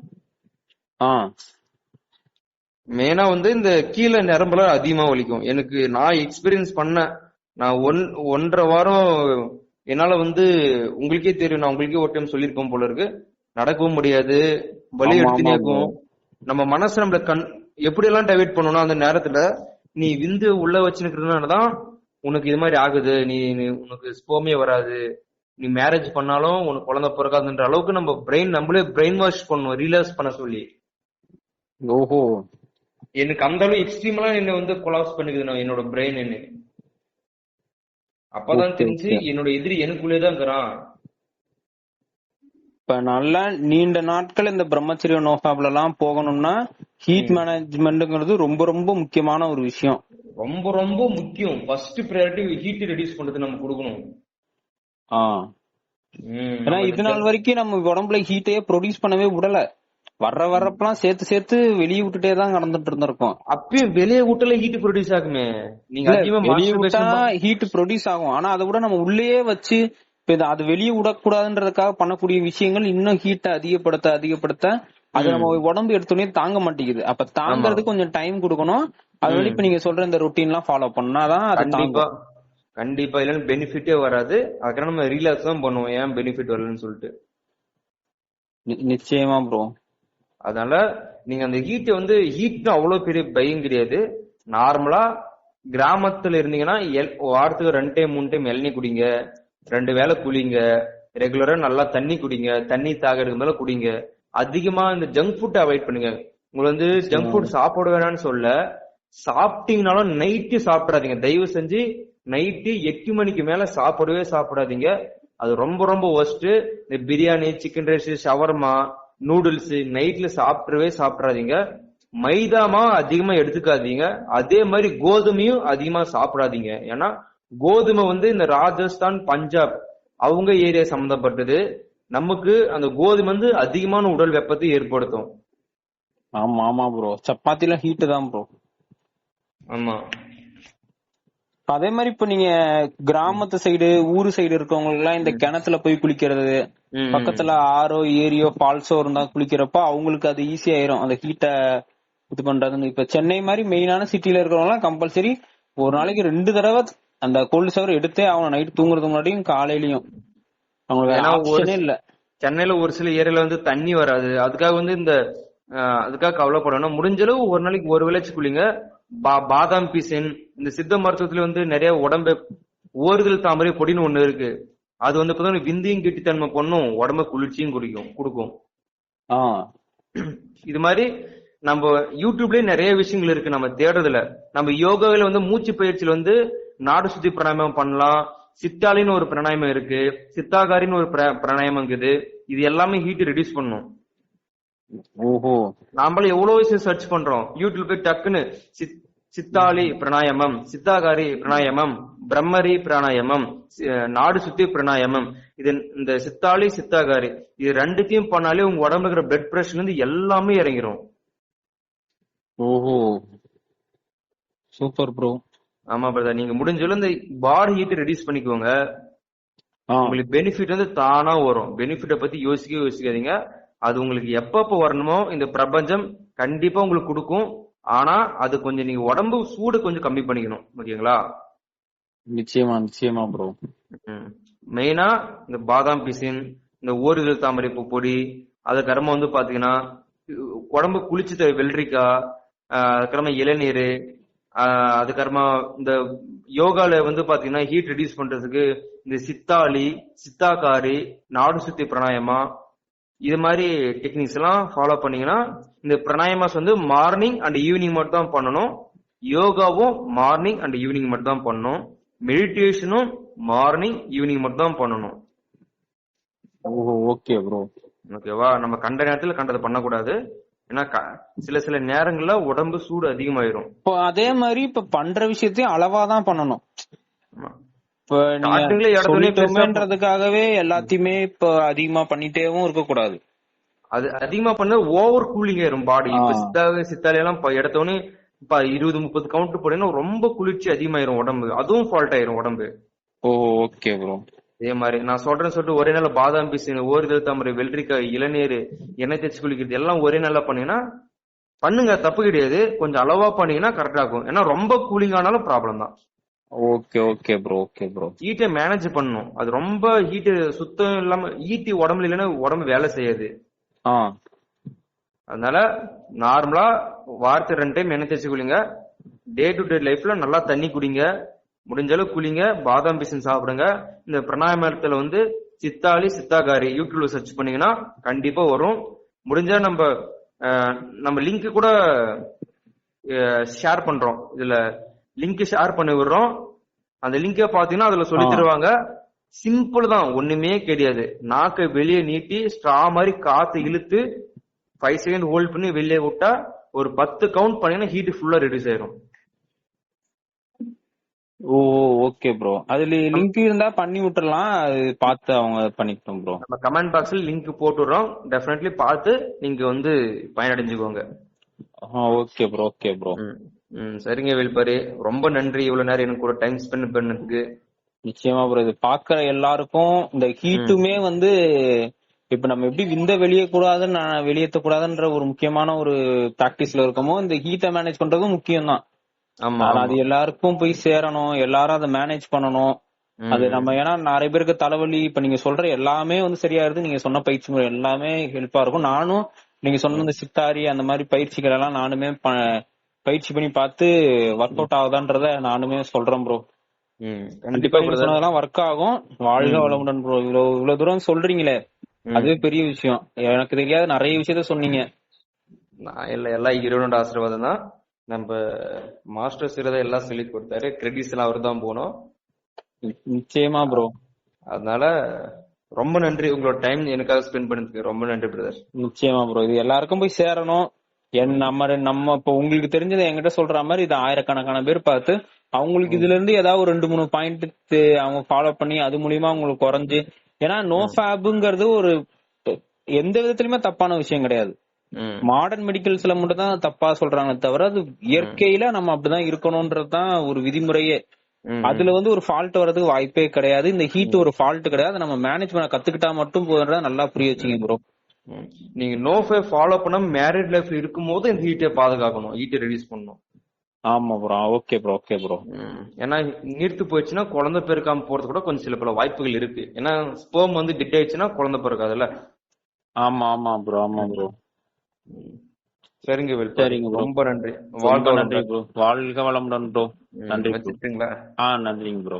மெயினா வந்து இந்த கீழே நரம்புல அதிகமா வலிக்கும். நான் எக்ஸ்பீரியன்ஸ் பண்ணேன். நான் 1.5 வாரம் என்னால வந்து உங்களுக்கே தெரியும், நான் உங்களுக்கே ஒரு டைம் சொல்லியிருப்பேன் போல இருக்கு, நடக்கவும் முடியாது, வலி ஆமா, எடுத்துனே ஆமா இருக்கும். நம்ம மனசு நம்மள எப்படி எல்லாம் டைவர்ட் பண்ணணும் அந்த நேரத்துல, நீ விந்து உள்ள வச்சுக்கிறதுனாலதான் உனக்கு இது மாதிரி ஆகுது, உனக்கு ஸ்போமே வராது, நீ மேரேஜ் பண்ணாலும் உனக்கு குழந்தை பிறக்காதுன்ற அளவுக்கு நம்ம நம்மளே பிரெயின் வாஷ் பண்ணுவோம், ரிலாக்ஸ் பண்ண சொல்லி. ஓஹோ. எனக்கு அந்த அளவு எக்ஸ்ட்ரீமெல்லாம் என்ன வந்து கொலாப்ஸ் பண்ணிக்குது என்னோட பிரெயின். என்ன அப்பதான் தெரிஞ்சு என்னோட எதிரி எனக்குள்ளேதான் இருக்கிறான். இப்ப நல்லா நீண்ட நாட்கள் இந்த பிரம்மச்சரிய நோஃபாப்ல எல்லாம் போகணும்னா ஹீட் மேனேஜ்மெண்ட்ங்கிறது ரொம்ப ரொம்ப முக்கியமான ஒரு விஷயம். ரொம்ப ரொம்ப முக்கியம். ஃபர்ஸ்ட் பிரையாரிட்டி ஹீட் ரெடியூஸ் பண்றது நம்ம கொடுக்கணும். ஏன்னா இது நாள் வரைக்கும் நம்ம உடம்புல ஹீட்டையே ப்ரொடியூஸ் பண்ணவே விடல. வர்றப்பெல்லாம் சேர்த்து வெளியே விட்டுட்டே தான் கடந்துட்டு இருந்திருக்கோம். அப்பயும் வெளியே விட்டல ஹீட் ப்ரொடியூஸ் ஆகுமே. நீங்க வெளியே விட்டா ஹீட் ப்ரொடியூஸ் ஆகும். ஆனா அதை விட நம்ம உள்ளேயே வச்சு அது வெளியே விடக்கூடாதுன்றதுக்காக பண்ணக்கூடிய விஷயங்கள் இன்னும் ஹீட்டை அதிகப்படுத்த அது நம்ம உடம்பு எடுத்தோடனே தாங்க மாட்டேங்குது. அப்ப தாங்கறதுக்கு கொஞ்சம் டைம் கொடுக்கணும். அதனால இப்ப நீங்க சொல்ற இந்த ரொட்டீன் எல்லாம் ஃபாலோ பண்ணாதான் அது தாங்கும். கண்டிப்பா இல்லன்னு பெனிஃபிட்டே வராது. அதுக்காக நம்ம ரிலாக்ஸ் தான் பண்ணுவோம், ஏன் பெனிஃபிட் வரலன்னு சொல்லிட்டு. நிச்சயமா ப்ரோ. அதனால நீங்க அந்த ஹீட் அவ்வளவு பெரிய பயம் கிடையாது. நார்மலா கிராமத்துல இருந்தீங்கன்னா வாரத்துக்கு 2 டைம் 3 டைம் இளநீ குடிங்க, 2 வேளை குளிங்க, ரெகுலரா நல்லா தண்ணி குடிங்க, தண்ணி தாகிறதுக்கு மேல குடிங்க. அதிகமா இந்த ஜங்க் ஃபுட் அவாய்ட் பண்ணுங்க. உங்களுக்கு வந்து ஜங்க் ஃபுட் சாப்பிட வேணாம்னு சொல்ல, சாப்பிட்டீங்கனாலும் நைட்டு சாப்பிடாதீங்க. தயவு செஞ்சு நைட்டு 8 மணிக்கு மேல சாப்பிடாதீங்க. அது ரொம்ப ரொம்ப ஒர்ஸ்ட். இந்த biryani, chicken rice, shawarma, noodles நைட்ல சாப்பிடாதீங்க. மைதாமா அதிகமா எடுத்துக்காதீங்க. அதே மாதிரி கோதுமையும் அதிகமா சாப்பிடாதீங்க. ஏன்னா கோதுமை வந்து இந்த ராஜஸ்தான், பஞ்சாப் அவங்க ஏரியா சம்பந்தப்பட்டது. நமக்கு அந்த கோதுமை வந்து அதிகமான உடல் வெப்பத்தை ஏற்படுத்தும். ஆமா ஆமா ப்ரோ, சப்பாத்தில ஹீட் தான் ப்ரோ. ஆமா. அதே மாதிரி இப்ப நீங்க கிராமத்து சைடு, ஊரு சைடு இருக்கவங்களுக்கு எல்லாம் இந்த கிணத்துல போய் குளிக்கிறது, பக்கத்துல ஆறோ ஏரியோ ஃபால்ஸோ இருந்தா குளிக்கிறப்ப அவங்களுக்கு அது ஈஸி ஆயிரும் அந்த ஹீட்டை இது பண்றதுன்னு. இப்ப சென்னை மாதிரி மெயினான சிட்டில இருக்கிறவங்க எல்லாம் கம்பல்சரி ஒரு நாளைக்கு 2 தடவை அந்த கோல்டு ஷவர் எடுத்தே ஆகணும். நைட் தூங்குறதுக்கு முன்னாடியும் காலையிலயும். அவங்களுக்கு ஆப்ஷனே இல்ல. சென்னையில ஒரு சில ஏரியால வந்து தண்ணி வராது. அதுக்காக வந்து அதுக்காக கவலைப்படணும். முடிஞ்ச அளவு ஒரு நாளைக்கு ஒரு வேளைச்சு குளிங்க. பாதாம் பிசின், இந்த சித்த மருத்துவத்துல வந்து நிறைய உடம்பு ஓறுதல் தாமரை பொடின்னு ஒண்ணு இருக்கு. அது வந்து விந்தியும் கெட்டித்தன்மை பண்ணும், உடம்ப குளிர்ச்சியும் கொடுக்கும். இது மாதிரி நம்ம யூடியூப்லயே நிறைய விஷயங்கள் இருக்கு, நம்ம தேடுறதுல. நம்ம யோகாவில வந்து மூச்சு பயிற்சியில வந்து நாடு சுத்தி பிராணாயாமம் பண்ணலாம். சித்தாலின்னு ஒரு பிராணாயாமம் இருக்கு, சித்தாகாரின்னு ஒரு பிராணாயாமம் இருக்குது. இது எல்லாமே ஹீட் ரெடியூஸ் பண்ணும். ஓஹோ. நாமளும் எவ்வளவு விஷயம் சர்ச் பண்றோம் யூடியூப் போய், டக்குன்னு சித்தாலி பிராணாயாமம், சித்தாகாரி பிராணாயாமம், பிரம்மரி பிராணாயாமம், நாடு சுத்தி பிராணாயாமம். இது இந்த சித்தாலி சித்தாகாரி இது 2த்தையும் பண்ணாலே உங்க உடம்புல இருக்கிற பிளட் பிரஷர்ல இருந்து எல்லாமே இறங்கிரும். ஓஹோ, சூப்பர் ப்ரோ. ஆமா பிரதர், நீங்க முடிஞ்சளவு இந்த பாடி ஹீட் ரெடியூஸ் பண்ணிக்கோங்க. உங்களுக்கு பெனிஃபிட் வந்து தானா வரும். பெனிஃபிட்டை பத்தி யோசிக்காதீங்க. அது உங்களுக்கு எப்பப்ப வரணுமோ இந்த பிரபஞ்சம் கண்டிப்பா உங்களுக்கு கொடுக்கும். ஆனா அது கொஞ்சம் நீங்க உடம்பு சூடு கொஞ்சம் கம்மி பண்ணிக்கணும். ஓகேங்களா? நிச்சயமா ப்ரோ. மெயினா இந்த பாதாம் பிசின், இந்த ஓரிதழ் தாமரை பூ பொடி, அதுக்கப்புறமா வந்து பாத்தீங்கன்னா உடம்பு குளிச்சு வெள்ளரிக்காய், அதுக்கப்புறமா இளநீர், அதுக்கப்புறமா இந்த யோகால வந்து பாத்தீங்கன்னா ஹீட் ரெடியூஸ் பண்றதுக்கு இந்த சித்தாலி, சித்தாகாரி, நாடு சுத்தி பிராணாயமா, இது மாதிரி டெக்னிக்ஸ் எல்லாம் ஃபாலோ பண்ணீங்கன்னா இந்த பிராணாயாமாஸ் வந்து மார்னிங் அண்ட் ஈவினிங் மட்டும் தான் பண்ணணும். யோகாவும் மார்னிங் அண்ட் ஈவினிங் மட்டும் தான் பண்ணணும். மெடிடேஷனும் மார்னிங் ஈவினிங் மட்டும் தான் பண்ணணும். Okay bro. ஓகேவா? நம்ம கண்ட நேரத்துல கண்டதை பண்ணக்கூடாது. ஏன்னா சில நேரங்கள்ல உடம்பு சூடு அதிகமாயிரும். இப்போ அதே மாதிரி இப்ப பண்ற விஷயத்தையும் அளவாதான் பண்ணணும். இப்ப ஸ்டார்டிங்ல நீங்க இடத்துலயே பெருசா சொல்லிட்டோமேன்றதுக்காகவே எல்லாத்தையுமே இப்ப அதிகமா பண்ணிட்டேவும் இருக்க கூடாது. அது அதிகமா பண்ண ஓவர் கூலிங் ஆயிரும் பாடி. இப்ப சித்தாலே எல்லாம் எடுத்தோடனே இப்ப 20-30 கவுண்ட் போட்டீங்கன்னா ரொம்ப குளிர்ச்சி அதிகமாயிரும் உடம்பு. அதுவும் ஃபால்ட் ஆயிரும் உடம்பு. Okay bro. அதே மாதிரி நான் சொல்றேன்னு சொல்லிட்டு ஒரே நாள் பாதாம் பீஸ், ஓரிதழ் தாமரை, வெள்ளரிக்காய், இளநீர், எண்ணெய் தேய்ச்சி குளிக்கிறது எல்லாம் ஒரே நாள்ல பண்ணீங்கன்னா பண்ணுங்க, தப்பு கிடையாது. கொஞ்சம் அளவா பண்ணீங்கன்னா கரெக்டா இருக்கும். ஏன்னா ரொம்ப கூலிங் ஆனாலும் ப்ராப்ளம் தான். Okay bro. ஹீட்டை மேனேஜ் பண்ணணும். அது ரொம்ப ஹீட் சுத்தம் இல்லாம ஹீட் உடம்புல இல்லைன்னா உடம்பு வேலை செய்யாது. அதனால நார்மலா வாரத்துக்கு 2 டைம் எண்ணெய் தேய்ச்சி குளிங்க. டே டு டே லைஃப்ல நல்லா தண்ணி குடிங்க, முடிஞ்ச அளவு குளிங்க, பாதாம் பிசின் சாப்பிடுங்க. இந்த பிராணாயாமத்துல வந்து சித்தாளி சித்தாகாரி யூடியூப்ல சர்ச் பண்ணீங்கன்னா கண்டிப்பா வரும். முடிஞ்சா நம்ம லிங்க் கூட ஷேர் பண்றோம். இதுல லிங்க் ஷேர் பண்ணி விடுறோம். அந்த லிங்க பாத்தீங்கன்னா அதுல சொல்லி தருவாங்க. சிம்பிள் தான், ஒண்ணுமே கிடையாது. நாக்கை வெளியே நீட்டி ஸ்ட்ரா மாதிரி காத்து இழுத்து 5 செகண்ட் ஹோல்ட் பண்ணி வெளியே விட்டா ஒரு 10 கவுண்ட் பண்ணீங்கன்னா ஹீட் ஃபுல்லா ரெடியூஸ் ஆயிரும். Okay bro. அதுல லிங்க் இருந்தா பண்ணி விட்டுறலாம். அது பார்த்து அவங்க பண்ணிக்கிட்டோம் ப்ரோ. நம்ம கமெண்ட் பாக்ஸ்ல லிங்க் போட்டுறோம். டெஃபினெட்லி பார்த்து நீங்க வந்து பயனடைஞ்சுக்கோங்க. Okay bro. சரிங்க வேல்பாரி, ரொம்ப நன்றி இவ்வளவு நேரம் எனக்கு கூட டைம் ஸ்பெண்ட் பண்ணதுக்கு. நிச்சயமா ப்ரோ. இது பாக்குற எல்லாருக்கும் இந்த ஹீட்டுமே வந்து இப்ப நம்ம எப்படி விந்த வெளியேற்ற கூடாதுன்ற ஒரு முக்கியமான ஒரு பிராக்டிஸ்ல இருக்கோமோ, இந்த ஹீட்டை மேனேஜ் பண்றதும் முக்கியம் தான். அது எல்லாருக்கும் போய் சேரணும், எல்லாரும் அதை மேனேஜ் பண்ணணும். அது நம்ம ஏன்னா நிறைய பேருக்கு தலைவலி, இப்ப நீங்க சொல்ற எல்லாமே வந்து சரியாயிருது. நீங்க சொன்ன பயிற்சி முறை எல்லாமே ஹெல்ப்பா இருக்கும். நானும் நீங்க சொன்ன இந்த சித்தாரி அந்த மாதிரி பயிற்சிகள் எல்லாம் நானுமே பயிற்சி பண்ணி பார்த்து ஒர்க் அவுட் ஆகுதான்றத நானுமே சொல்றேன் ப்ரோ. கண்டிப்பா நீங்க சொன்னதெல்லாம் ஒர்க் ஆகும். வாழ்க வளமுடன் ப்ரோ. இவ்வளவு தூரம் சொல்றீங்களே, அதுவே பெரிய விஷயம். எனக்கு தெரியாத நிறைய விஷயத்த சொன்னீங்க. எல்லாம் இறைவனோட ஆசீர்வாதம் தான். நம்ம மாஸ்டர் சிறதை எல்லாம் சொல்லி கொடுத்தாரு. கிரெடிட்ஸ் எல்லாம் அவர் தான் போனோம். நிச்சயமா ப்ரோ. அதனால ரொம்ப நன்றி, உங்களோட டைம் எனக்காக ஸ்பெண்ட் பண்ணதுக்கு ரொம்ப நன்றி பிரதர். நிச்சயமா ப்ரோ. இது எல்லாருக்கும் போய் சேரணும். நம்ம இப்ப உங்களுக்கு தெரிஞ்சதை என்கிட்ட சொல்ற மாதிரி இது ஆயிரக்கணக்கான பேர் பார்த்து அவங்களுக்கு இதுல இருந்து ஏதாவது ஒரு 2-3 பாயிண்ட் அவங்க ஃபாலோ பண்ணி அது மூலியமா அவங்களுக்கு குறைஞ்சு. ஏன்னா நோ ஃபேப்ங்கிறது ஒரு எந்த விதத்திலுமே தப்பான விஷயம் கிடையாது. மாடர்ன் மெடிக்கல்ஸ்ல மட்டும் தான் தப்பா சொல்றாங்க தவிர அது இயற்கையில நம்ம அப்படிதான் இருக்கணும்ன்றதுதான் ஒரு விதிமுறையே. அதுல வந்து ஒரு ஃபால்ட் வர்றதுக்கு வாய்ப்பே கிடையாது. இந்த ஹீட் ஒரு ஃபால்ட் கிடையாது. நம்ம மேனேஜ் பண்ண கத்துக்கிட்டா மட்டும் போதுன்றத நல்லா புரிய வச்சுங்க ப்ரோ. நீங்க நோ ஃபேப் ஃபாலோ பண்ண மேரிட் லைஃப்ல இருக்கும் போது இந்த ஹீட்டை பாதுகாக்கணும், ஹீட்டை ரெடியூஸ் பண்ணணும். ஆமா ப்ரோ. Okay bro. ஏன்னா நீர்த்து போயிடுச்சுன்னா குழந்தை பெருக்காம போறது கூட கொஞ்சம் சில பல வாய்ப்புகள் இருக்கு. ஏன்னா ஸ்பெர்ம் வந்து டெட் ஆயிடுச்சுன்னா குழந்தை பெருக்காதுல்ல. ஆமா ப்ரோ. சரிங்க வேல்பாரி, ரொம்ப நன்றி. நன்றி ப்ரோ. வாழ்க வளமுடன் ப்ரோ. நன்றி. வச்சுட்டுங்களா? நன்றிங்க ப்ரோ.